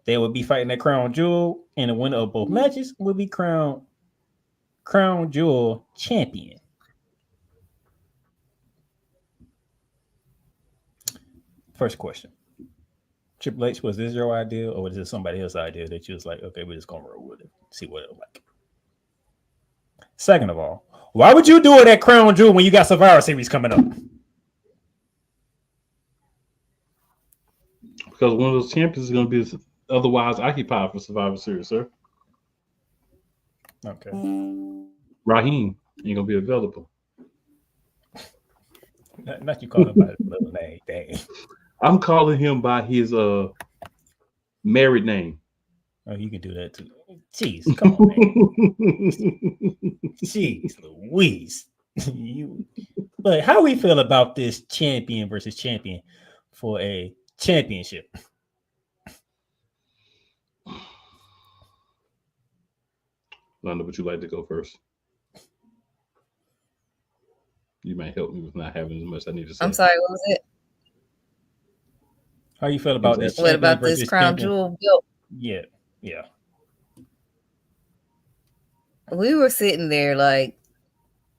They will be fighting that Crown Jewel, and the winner of both matches will be Crown Jewel champion. First question. Triple H, was this your idea or was this somebody else's idea that you was like, okay, we're just going to roll with it, see what it'll like? Second of all, why would you do it at Crown Jewel when you got Survivor Series coming up? Because one of those champions is going to be otherwise occupied for Survivor Series, sir. Okay. Raheem ain't going to be available. Not you call him by his middle name. Dang. I'm calling him by his married name. Oh, you can do that too. Jeez, come on, man. Jeez, Louise. But how we feel about this champion versus champion for a championship? London, would you like to go first? You might help me with not having as much I need to say. I'm sorry, what was it? How you feel about this? What about this Crown Jewel belt? Yeah. We were sitting there like,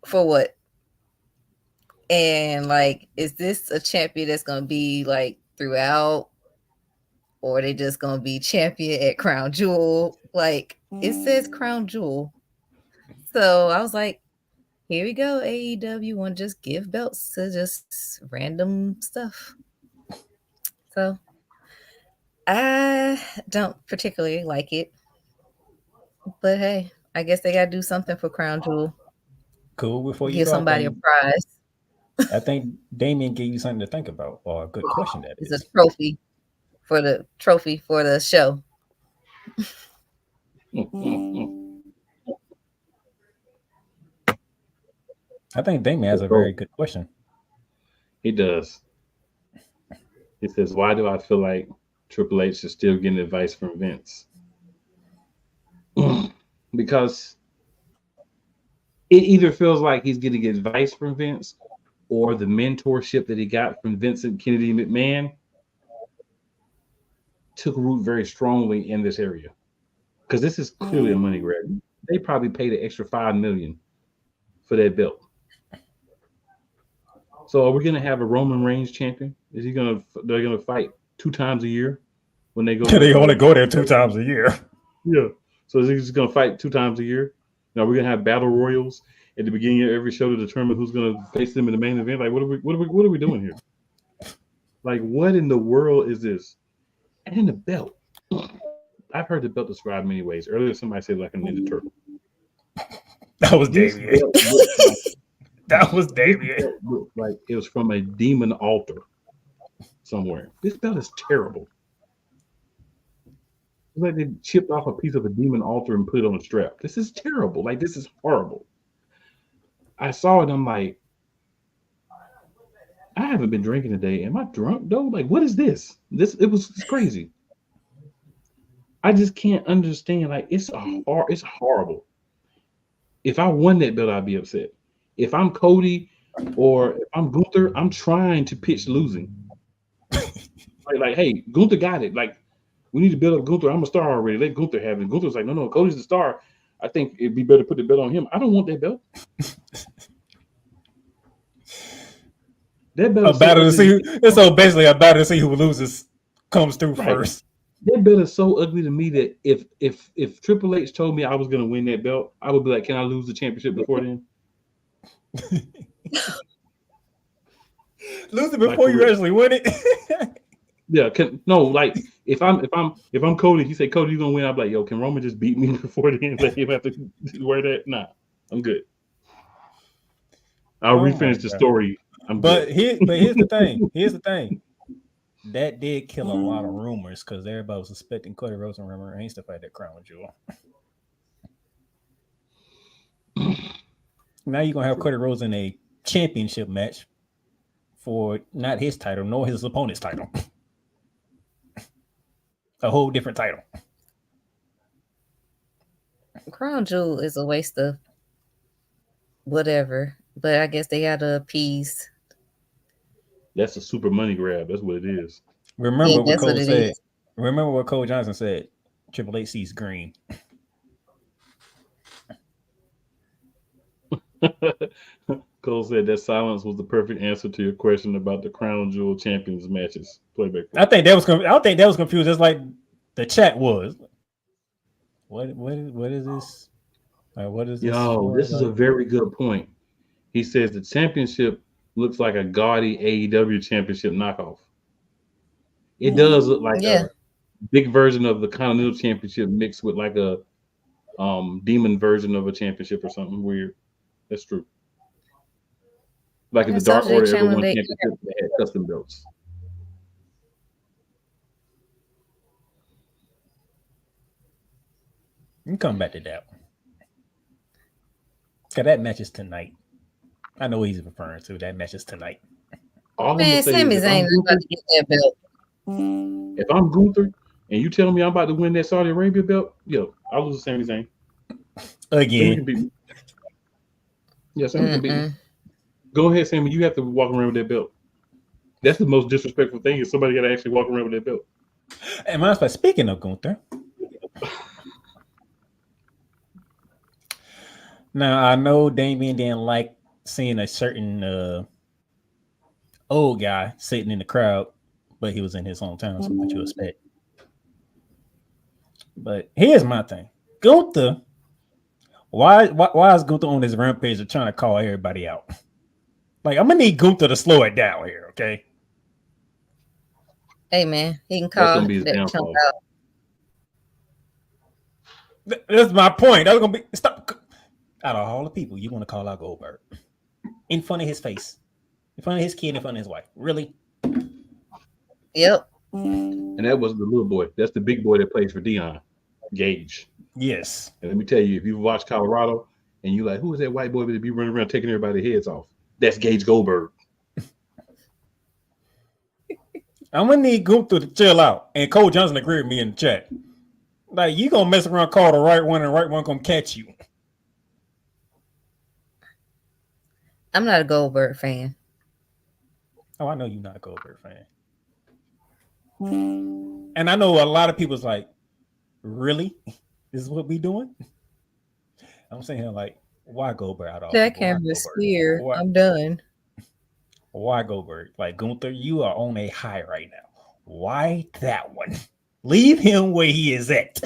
for what? And like, is this a champion that's gonna be like throughout, or are they just gonna be champion at Crown Jewel? Like, it says Crown Jewel, so I was like, here we go, AEW want to just give belts to just random stuff. So I don't particularly like it, but hey, I guess they gotta do something for Crown Jewel. Cool. Before you give somebody a prize. I think Damien gave you something to think about, or a good question. That it's a trophy for the show. I think Damien has a very good question. He does. He says, why do I feel like Triple H is still getting advice from Vince? Because it either feels like he's getting advice from Vince or the mentorship that he got from Vincent Kennedy McMahon took root very strongly in this area because this is clearly a money grab. They probably paid an extra $5 million for that belt. So are we gonna have a Roman Reigns champion? Is he gonna? They're gonna fight 2 times a year when they go. They only go there 2 times a year. Yeah. So is he just gonna fight 2 times a year? Now we're gonna have battle royals at the beginning of every show to determine who's gonna face them in the main event. Like what are we doing here? Like what in the world is this? And the belt. I've heard the belt described many ways. Earlier somebody said like a Ninja Turtle. That was Damien. That was Damien. Looked like it was from a demon altar somewhere. This belt is terrible. It's like they chipped off a piece of a demon altar and put it on a strap. This is terrible. Like this is horrible. I saw it. I'm like, I haven't been drinking today. Am I drunk though? Like, what is this? It's crazy. I just can't understand. Like, it's horrible. If I won that belt, I'd be upset. If I'm Cody or if I'm Gunther, I'm trying to pitch losing. like, hey, Gunther got it. Like, we need to build up Gunther. I'm a star already. Let Gunther have it. Gunther's like, no, Cody's the star. I think it'd be better to put the belt on him. I don't want that belt. That belt. It's so basically a battle to see who loses comes through first. That belt is so ugly to me that if Triple H told me I was gonna win that belt, I would be like, can I lose the championship before then? Lose it before you actually win it. Yeah, like if I'm Cody, he say Cody, you gonna win. I'm like, yo, can Roman just beat me before the end? Let him have to wear that? Nah, I'm good. I'll refinish the story. Here's the thing. Here's the thing. That did kill a lot of rumors because everybody was suspecting Cody Rhodes and Roman Reigns to fight that crown jewel. Now you're gonna have Cody Rhodes in a championship match for not his title nor his opponent's title. A whole different title. Crown jewel is a waste of whatever, but I guess they gotta appease. That's a super money grab. That's what it is. Remember what Cole said. Remember what Cole Johnson said. Triple H sees green. Cole said that silence was the perfect answer to your question about the crown jewel champions matches. Playback. I think that was confused, just like the chat was. What is this? What is this? Yo, this is a very good point. He says the championship looks like a gaudy AEW championship knockoff. It does look like a big version of the Continental Championship mixed with like a demon version of a championship or something weird. That's true. Like in the Dark Order, everyone championship they had custom belts. You can come back to that one. Cause that match is tonight. I know what he's referring to. That match is tonight. Man, Sami Zayn is about to get that belt. If I'm Gunther and you tell me I'm about to win that Saudi Arabia belt, yo, I'll lose to Sami Zayn. Again. Yeah, Sami can beat me. Go ahead, Sami. You have to walk around with that belt. That's the most disrespectful thing is somebody got to actually walk around with that belt. And matter of fact, speaking of Gunther, now I know Damien didn't like seeing a certain old guy sitting in the crowd, but he was in his hometown, so what you expect. But here's my thing. Gunther, why is Gunther on this rampage of trying to call everybody out? Like, I'm gonna need Gunther to slow it down here, okay? Hey man, he can call that chump out. That's my point. That's gonna be stop. Out of all the people, you want to call out Goldberg in front of his face, in front of his kid, in front of his wife. Really? Yep. And that was the little boy. That's the big boy that plays for Dion, Gage. Yes. And let me tell you, if you watch Colorado and you like, who is that white boy that be running around taking everybody's heads off? That's Gage Goldberg. I'm gonna need Gunther to chill out. And Cole Johnson agreed with me in the chat. Like, you gonna mess around, call the right one, and the right one gonna catch you. I'm not a Goldberg fan. Oh, I know you're not a Goldberg fan. And I know a lot of people's like, really? This is what we doing? I'm saying here like, why Goldberg out of That camera's here. Why, I'm done. why Goldberg? Like Gunther, you are on a high right now. Why that one? Leave him where he is at.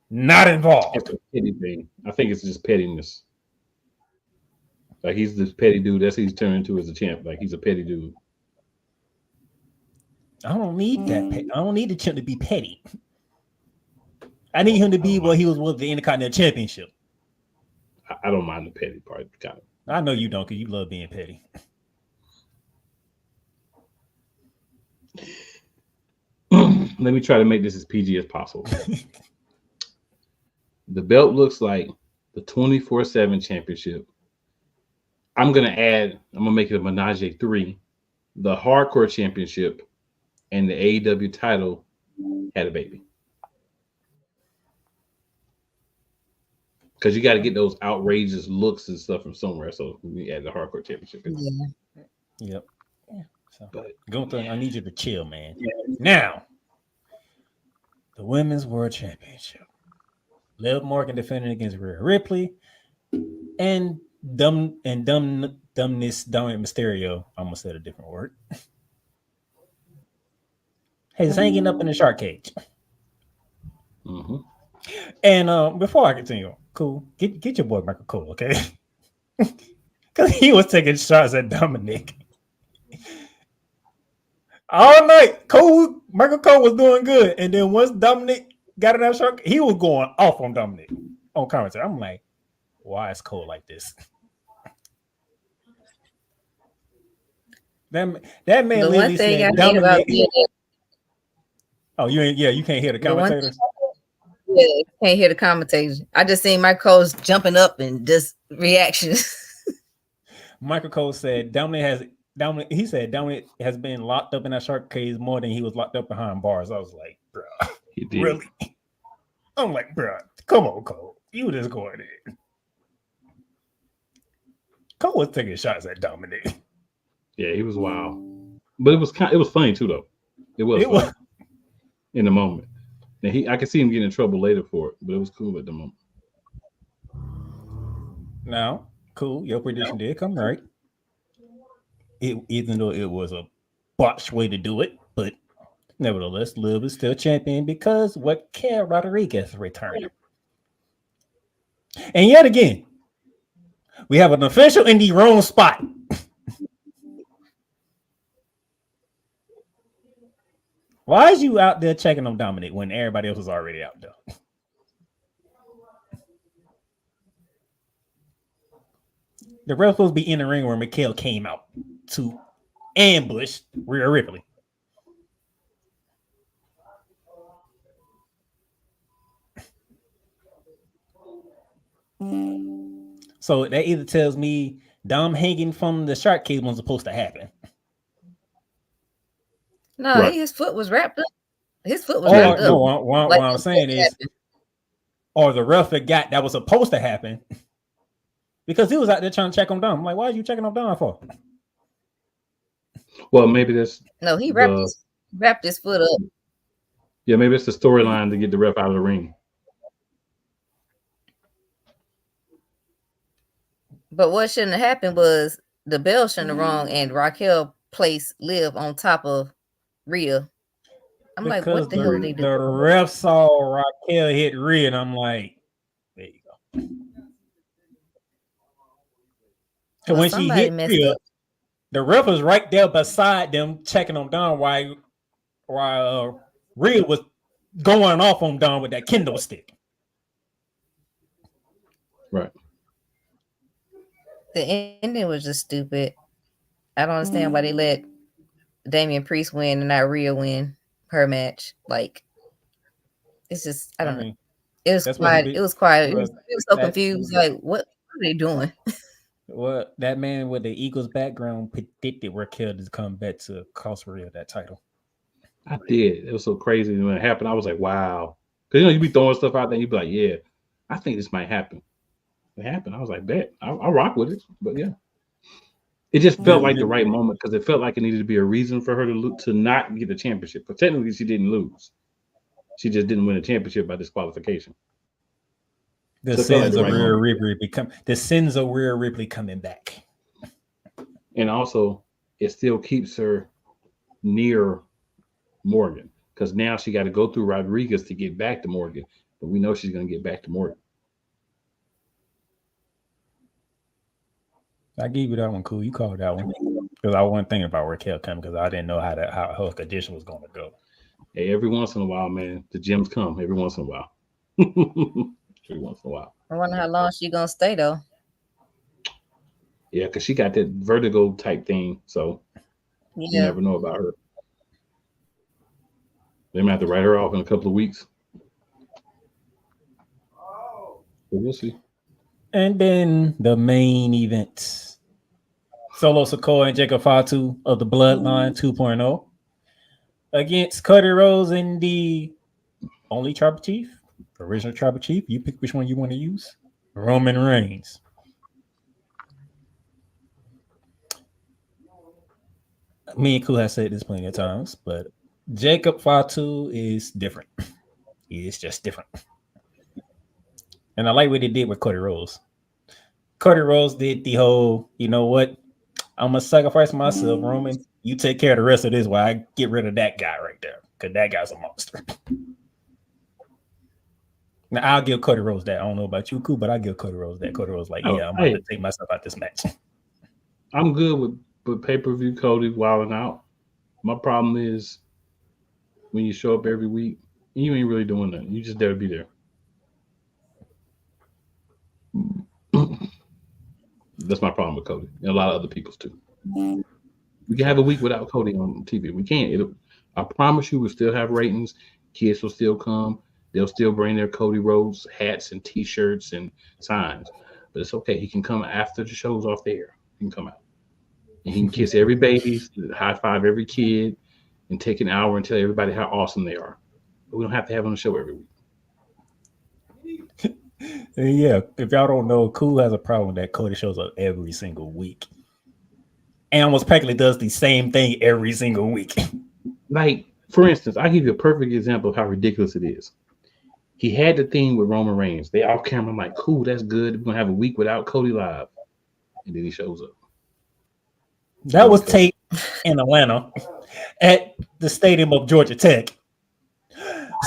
Not involved. It's a petty thing. I think it's just pettiness. Like he's this petty dude. That's who he's turned into as a champ. Like he's a petty dude. I don't need that. I don't need the champ to be petty. I need him to be what he was with the Intercontinental Championship. I don't mind the petty part. Kind of. I know you don't, because you love being petty. Let me try to make this as PG as possible. The belt looks like the 24/7 championship. I'm going to make it a Menage a 3. The hardcore championship and the AEW title had a baby. Because you got to get those outrageous looks and stuff from somewhere. So we add the hardcore championship. Yeah. Yep. Yeah. So, Gunther, I need you to chill, man. Yeah. Now, the Women's World Championship. Liv Morgan defending against Rhea Ripley, and Dominik Mysterio. I almost said a different word. He's hanging up in the shark cage. Mm-hmm. And before I continue, cool, get your boy Michael Cole, okay? Because he was taking shots at Dominik all night. Michael Cole was doing good, and then once Dominik got in that shark, he was going off on Dominik on commentary. I'm like, why is Cole like this? That man The literally one thing said, I hate about you can't hear the commentators. Yeah, can't hear the commentators. I just seen Michael Cole's jumping up and just reactions. Michael Cole said Dominik has been locked up in that shark cage more than he was locked up behind bars. I was like, bro, really? I'm like, bro, come on, Cole. You just going in. Cole was taking shots at Dominik. Yeah, he was wild. But it was funny too, though. It was in the moment. And I could see him getting in trouble later for it, but it was cool at the moment. Now, cool. Your prediction did come right. Even though it was a botched way to do it, but nevertheless, Liv is still champion because Raquel Rodriguez returned. And yet again, we have an official in the wrong spot. Why is you out there checking on Dominik when everybody else is already out there? The ref supposed to be in the ring where Raquel came out to ambush Rhea Ripley. So that either tells me Dom hanging from the shark cage was supposed to happen. No, right. His foot was wrapped up. His foot was wrapped up. No, what I'm saying is, or the ref forgot that was supposed to happen because he was out there trying to check on Dom. I'm like, why are you checking on Dom for? Well, maybe that's he wrapped his foot up. Yeah, maybe it's the storyline to get the ref out of the ring. But what shouldn't have happened was the bell shouldn't have rung and Raquel placed Liv on top of Rhea. I'm like, what the hell did they do? The ref saw Raquel hit Rhea, and I'm like, there you go. And when she hit Rhea, the ref was right there beside them checking on Don while Rhea was going off on Don with that kendo stick. Right. The ending was just stupid. I don't understand why they let Damian Priest win and not Rhea win her match. Like, it's just, I don't know. It was quiet. It was quiet. It was so confused. Like, what are they doing? Well, that man with the Eagles background predicted Raquel to come back to cost Rhea that title. I did. It was so crazy when it happened. I was like, wow. Because, you be throwing stuff out there and you be like, yeah, I think this might happen. It happened. I was like, bet. I'll rock with it. But yeah. It just felt like the right moment because it felt like it needed to be a reason for her to not get the championship. But technically, she didn't lose. She just didn't win a championship by disqualification. The sins of Rhea Ripley coming back. And also, it still keeps her near Morgan because now she got to go through Rodriguez to get back to Morgan. But we know she's going to get back to Morgan. I gave you that one, cool. You called that one because I wasn't thinking about Raquel coming because I didn't know how her condition was going to go. Hey, every once in a while, man, the gyms come. Every once in a while. Every once in a while. I wonder how long she gonna stay though. Yeah, because she got that vertigo type thing, so you never know about her. They might have to write her off in a couple of weeks. But we'll see. And then the main event. Solo Sikoa and Jacob Fatu of the Bloodline 2.0 against Cody Rhodes and the only Tribal Chief, original Tribal Chief. You pick which one you want to use. Roman Reigns. Me and Koo have said this plenty of times, but Jacob Fatu is different. He is just different. And I like what they did with Cody Rhodes. Cody Rhodes did the whole, you know what? I'm going to sacrifice myself, Roman. You take care of the rest of this while I get rid of that guy right there. Because that guy's a monster. Now, I'll give Cody Rhodes that. I don't know about you, Koo, but I'll give Cody Rhodes that. Cody Rhodes like, I'm about to take myself out this match. I'm good with pay-per-view Cody wilding out. My problem is when you show up every week, you ain't really doing nothing. You just there to be there. That's my problem with Cody and a lot of other people's too. We can have a week without Cody on TV. We can't. I promise you, we'll still have ratings. Kids will still come. They'll still bring their Cody Rhodes hats and T-shirts and signs. But it's okay. He can come after the show's off the air. He can come out. And he can kiss every baby, high five every kid, and take an hour and tell everybody how awesome they are. But we don't have to have him on the show every week. Yeah, if y'all don't know, Cool has a problem that Cody shows up every single week. And almost practically does the same thing every single week. Like, for instance, I'll give you a perfect example of how ridiculous it is. He had the thing with Roman Reigns. They off camera, I'm like, cool, that's good. We're going to have a week without Cody live. And then he shows up. That was taped in Atlanta at the stadium of Georgia Tech.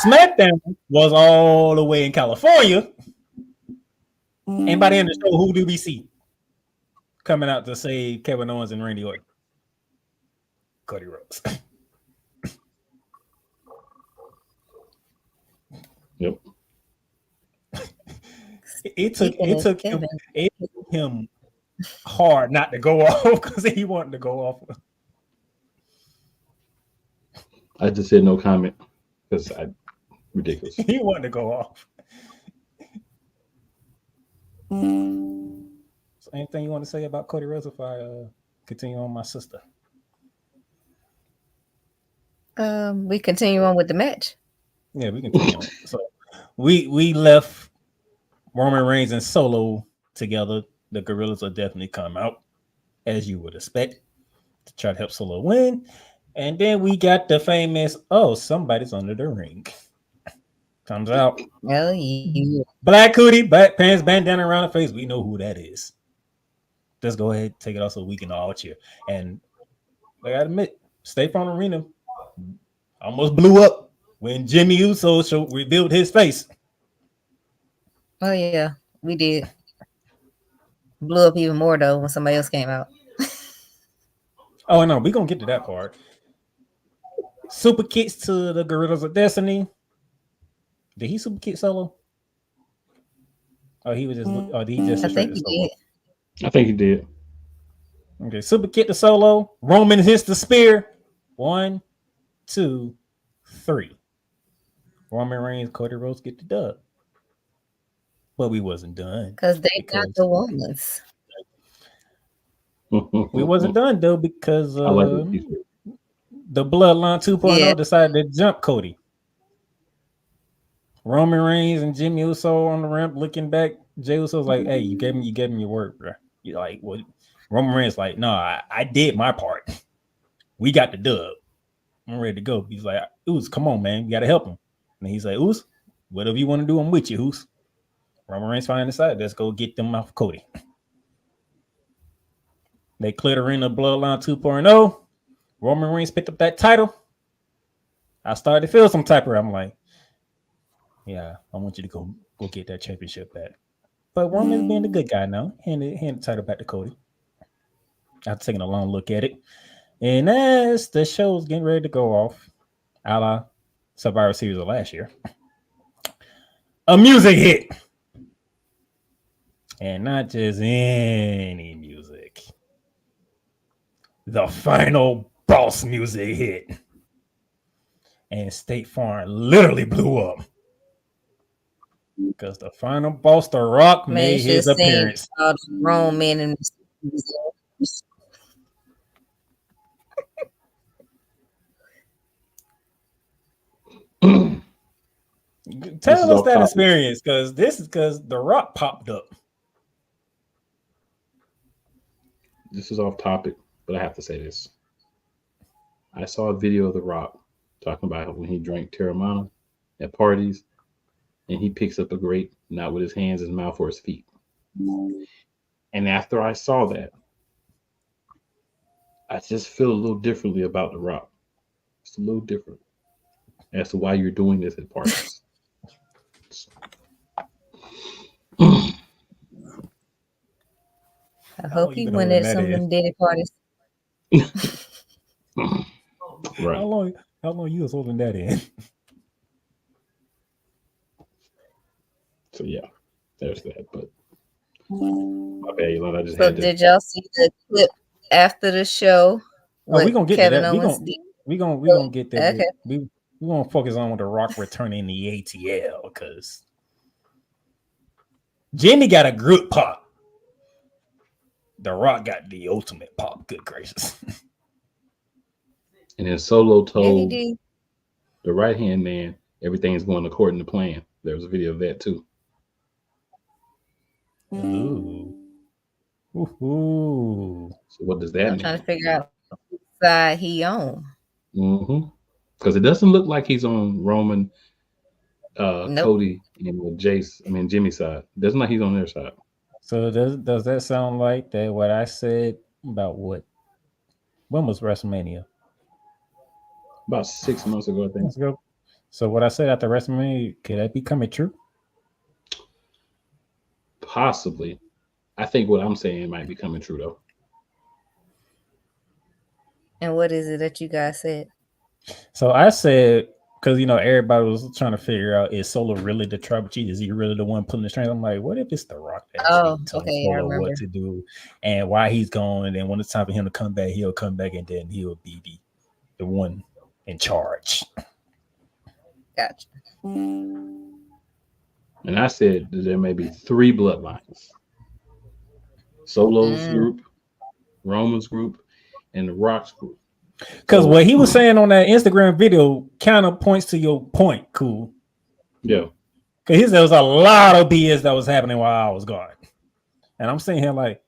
SmackDown was all the way in California. And by the end of the show, who do we see coming out to save Kevin Owens and Randy Orton? Cody Rhodes. Yep. It took him hard not to go off because he wanted to go off. I just said no comment because ridiculous. He wanted to go off. So anything you want to say about Cody Rhodes if I continue on my sister? We continue on with the match. Yeah, we continue on. So we left Roman Reigns and Solo together. The Gorillas will definitely come out, as you would expect, to try to help Solo win. And then we got the famous, somebody's under the ring. Comes out. Oh, yeah. Black hoodie, black pants, bandana around the face. We know who that is. Let's go ahead, take it off so we can all cheer. And I gotta admit, State Farm Arena almost blew up when Jimmy Uso revealed his face. Oh, yeah, we did. Blew up even more, though, when somebody else came out. Oh, no, we're going to get to that part. Super kicks to the Gorillas of Destiny. Did he super kick Solo? Oh, he was just. Oh, did he just? I think he did. I think he did. Okay, super kick to Solo. Roman hits the spear. 1, 2, 3. Roman Reigns, Cody Rhodes get the dub. But we wasn't done. Because they got the women's. We wasn't done, though, because the Bloodline 2.0 decided to jump Cody. Roman Reigns and Jimmy Uso on the ramp looking back. Jey Uso's like, hey, you gave me your word, bro. You're like, what? Roman Reigns like, no, I did my part. We got the dub. I'm ready to go. He's like, Oos, come on, man. You got to help him. And he's like, Oos, whatever you want to do, I'm with you, Oos. Roman Reigns finally decided, let's go get them off Cody. They cleared the ring of Bloodline 2.0. Roman Reigns picked up that title. I started to feel some type of, I'm like, yeah, I want you to go get that championship back. But Roman's being the good guy now. Hand the title back to Cody. I've taken a long look at it. And as the show's getting ready to go off, a la Survivor Series of last year, a music hit. And not just any music. The final boss music hit. And State Farm literally blew up. Because the final boss, The Rock, made his appearance. Grown men and Tell us that experience, because this is because The Rock popped up. This is off topic, but I have to say this. I saw a video of The Rock talking about when he drank Terramana at parties, and he picks up a grape, not with his hands, his mouth, or his feet. And after I saw that, I just feel a little differently about The Rock. It's a little different as to why you're doing this at parties. I hope he went at some of them daddy parties. Right. How long you was holding that in? So yeah, there's that. But my bad, Yolanda, I just So had to. did y'all see the clip after the show? We're gonna get Kevin to that. Owens We're gonna get that. Okay. We're gonna focus on The Rock returning the ATL because Jimmy got a group pop. The Rock got the ultimate pop. Good gracious. And then Solo told Yeah, the right hand man everything is going according to plan. There was a video of that too. Ooh. Ooh. So what does that I'm mean? trying to figure out which side he on. Because it doesn't look like he's on Roman, Nope. Cody, and Jimmy's side. It doesn't like he's on their side. So does that sound like that? What I said about what? When was WrestleMania? About 6 months ago, I think. Let's go. So what I said after WrestleMania, could that be coming true? Possibly. I think what I'm saying might be coming true though. And what is it that you guys said? So I said, because everybody was trying to figure out, is Solo really the tribal chief? Is he really the one pulling the strings? I'm like, what if it's The Rock that's telling Solo what to do and why he's gone? And then when it's time for him to come back, he'll come back and then he'll be the one in charge. Gotcha. And I said that there may be 3 bloodlines. Solo's group, Roman's group, and The Rock's group. Because what he was saying on that Instagram video kind of points to your point, cool. Yeah. Because there was a lot of BS that was happening while I was gone. And I'm sitting here like,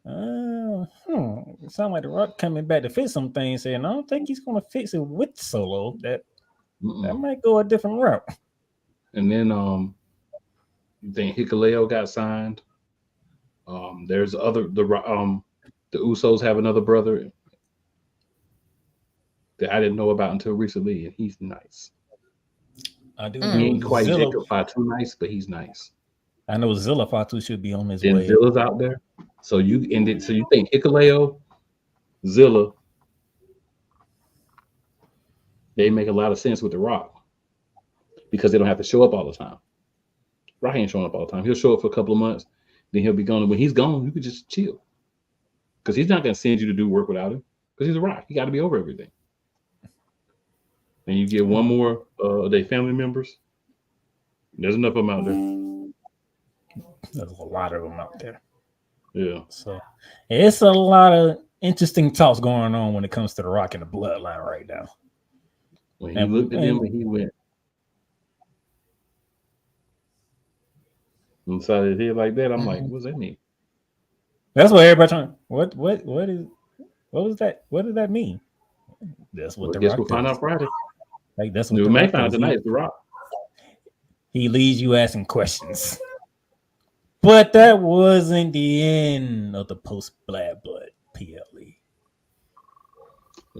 it sounds like The Rock coming back to fix some things, saying, I don't think he's going to fix it with Solo. That might go a different route. And then you think Hikuleo got signed. There's the Usos have another brother that I didn't know about until recently, and he's nice. I do. He ain't quite Jacob Fatu nice, but he's nice. I know Zilla Fatu should be on his way. Zilla's out there, so you think Hikuleo, Zilla, they make a lot of sense with The Rock because they don't have to show up all the time. Rock ain't showing up all the time. He'll show up for a couple of months, then he'll be gone. And when he's gone, you could just chill because he's not going to send you to do work without him because he's a Rock. He got to be over everything. And you get one more of their family members. There's enough of them out there. There's a lot of them out there. Yeah. So it's a lot of interesting talks going on when it comes to The Rock and the bloodline right now. When he looked at them and he went inside his head like that, I'm like, what does that mean? That's what everybody trying. What was that? What did that mean? That's what Well, I The guess Rock we'll find does. out Friday. Like that's what We The may Rock find out does. tonight. It's The Rock. He leaves you asking questions. But that wasn't the end of the post Bad Blood PLE.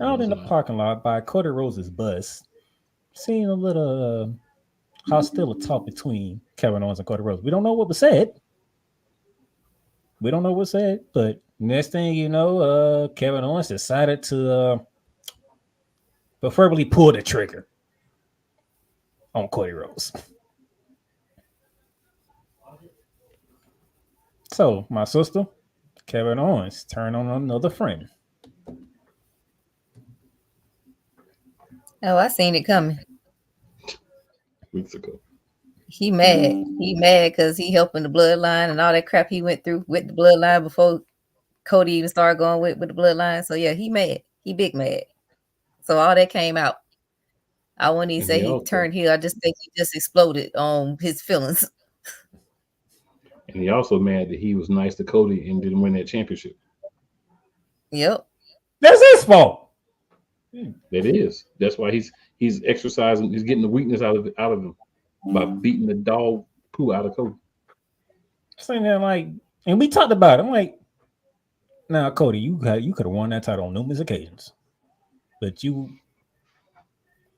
Out in the parking lot by Cody Rhodes' bus, seeing a little hostile talk between Kevin Owens and Cody Rhodes. We don't know what was said. But next thing you know, Kevin Owens decided to preferably pull the trigger on Cody Rhodes. So, my sister, Kevin Owens, turned on another friend. Oh, I seen it coming. Weeks ago. He mad. He mad because he helping the bloodline and all that crap he went through with the bloodline before Cody even started going with the bloodline. So yeah, he mad. He big mad. So all that came out. I wouldn't even say he turned heel. I just think he just exploded on his feelings. And he also mad that he was nice to Cody and didn't win that championship. Yep. That's his fault. That is. That's why he's exercising. He's getting the weakness out of him by beating the dog poo out of Cody. Saying that like, and we talked about it. I'm like, now Cody, you could have won that title on numerous occasions, but you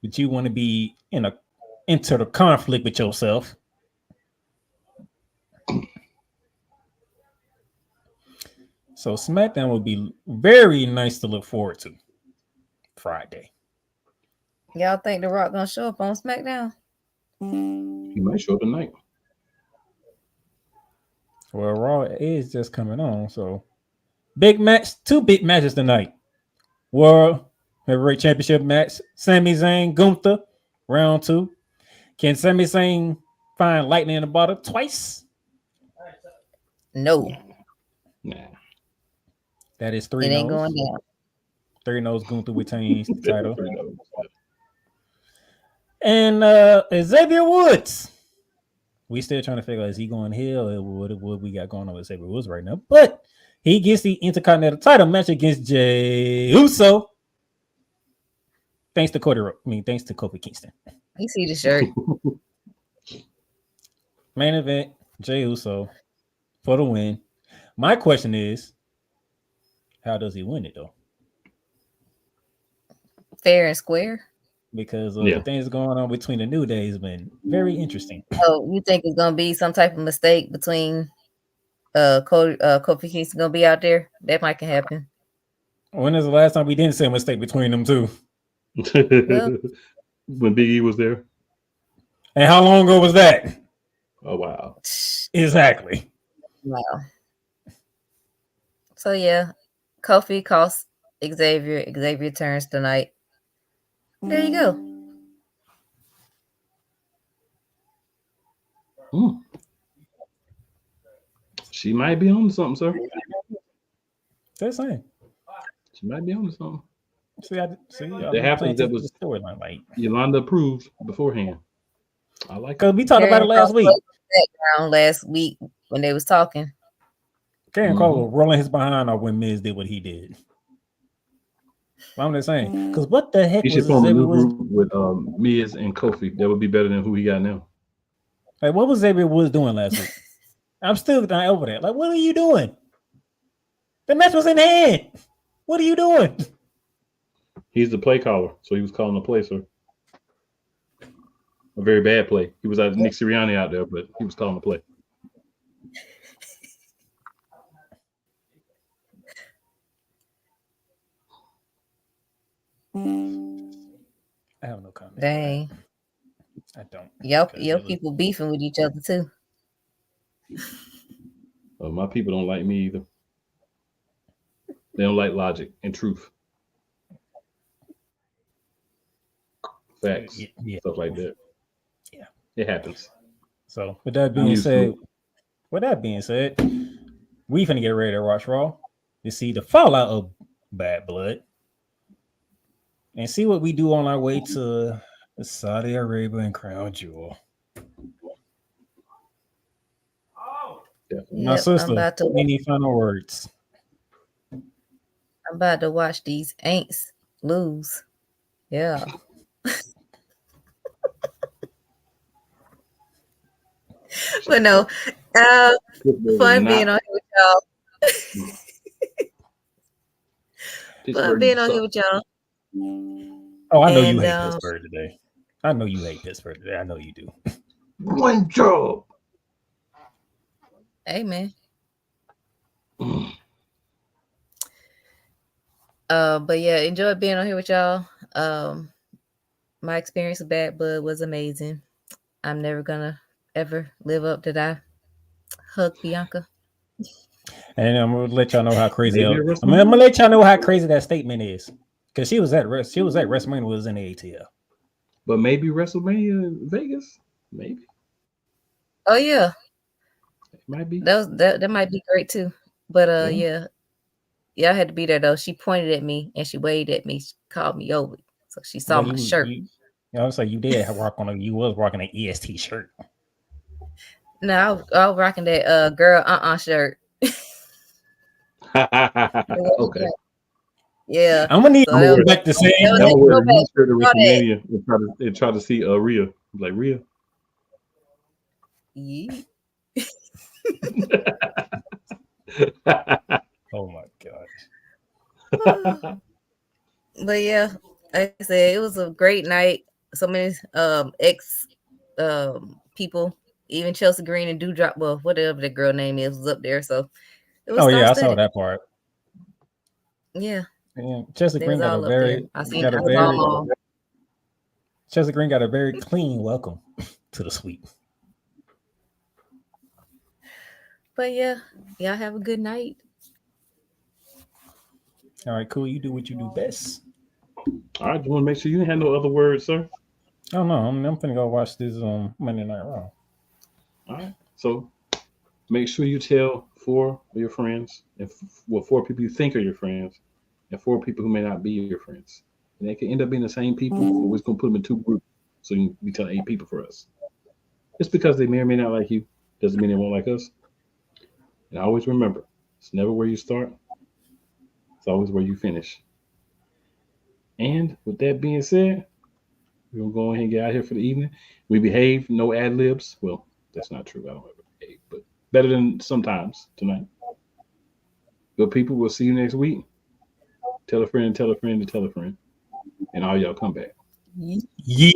want to be into the conflict with yourself. So SmackDown would be very nice to look forward to Friday. Y'all think The Rock gonna show up on SmackDown? He might show up tonight. Well, Raw is just coming on, so big match, 2 big matches tonight. World Heavyweight Championship match, Sami Zayn, Gunther, round 2. Can Sami Zayn find lightning in the bottle twice? No. Nah. That is 3 It no's. ain't going down. 3 no's. Gunther retains the title. And Xavier Woods. We still trying to figure out, is he going heel or what we got going on with Xavier Woods right now? But he gets the Intercontinental title match against Jey Uso. Thanks to Kofi Kingston. You see the shirt. Main event, Jey Uso for the win. My question is, how does he win it though? Fair and square. Because the things going on between the New Day has been very interesting. Oh, you think it's gonna be some type of mistake between Kofi Kingston gonna be out there? That might can happen. When is the last time we didn't see a mistake between them two? Well, when Big E was there. And how long ago was that? Oh wow. Exactly. Wow. So yeah, Kofi costs Xavier. Xavier turns tonight. There you go. She might be on to something, sir. That's saying. She might be on to something. That happens. That was storyline. Like Yolanda approved beforehand. I like because we talked about it last week. Last week when they was talking. Karen Cole was rolling his behind off when Miz did what he did. I'm just saying, because what the heck he was should form a new Woods group with Miz and Kofi? That would be better than who he got now. Like, what was Xavier Woods doing last week? I'm still not over that. Like, what are you doing? The match was in hand. What are you doing? He's the play caller, so he was calling the play, sir. A very bad play. He was Nick Sirianni out there, but he was calling the play. I have no comment. Dang. I don't. Y'all people beefing with each other too. My people don't like me either. They don't like logic and truth. Facts. Yeah. Stuff like that. Yeah. It happens. So with that being said, we finna get ready to watch Raw to see the fallout of Bad Blood and see what we do on our way to the Saudi Arabia and Crown Jewel. My sister, any final words? I'm about to watch these Aints lose. Yeah. But no, fun being on here with y'all. Fun being on here with y'all. Oh, I know you hate Pittsburgh today. I know you hate Pittsburgh today. I know you do. One job. Hey, man. But yeah, enjoyed being on here with y'all. My experience with Bad Blood was amazing. I'm never gonna ever live up to that. Hug Bianca. And I'm gonna let y'all know how crazy. I'm gonna let y'all know how crazy that statement is, because she was at WrestleMania, was in the ATL. But maybe WrestleMania in Vegas, maybe. Oh yeah, it might be. That might be great too. But yeah, I had to be there though. She pointed at me and she waved at me. She called me over, so she saw my shirt. I was like, you did rock on you was rocking an EST shirt. No, I was rocking that girl shirt. Okay. Yeah, I'm gonna need to go back to saying. I'm gonna wear a shirt to WrestleMania and try to see Rhea. Like Rhea. Yeah. Oh my gosh. But yeah, like I said, it was a great night. So many ex people, even Chelsea Green and Dewdrop, well, whatever the girl name is, was up there. So it was I saw that part. Yeah. Chelsea Green got Chelsea Green got a very clean welcome to the suite. But yeah, y'all have a good night. All right, cool. You do what you do best. All right, just want to make sure you have no other words, sir. Oh no, I'm finna go watch this Monday Night Raw. All right, so make sure you tell 4 of your friends, and 4 people you think are your friends, and 4 people who may not be your friends. And they can end up being the same people. We're just gonna put them in 2 groups, so you can be telling 8 people for us. Just because they may or may not like you doesn't mean they won't like us. And always remember, it's never where you start; it's always where you finish. And with that being said, we're gonna go ahead and get out of here for the evening. We behave, no ad libs. Well, that's not true. I don't ever behave, but better than sometimes tonight. Good people, we'll see you next week. Tell a friend, tell a friend, to tell a friend, and all y'all come back. Yeah.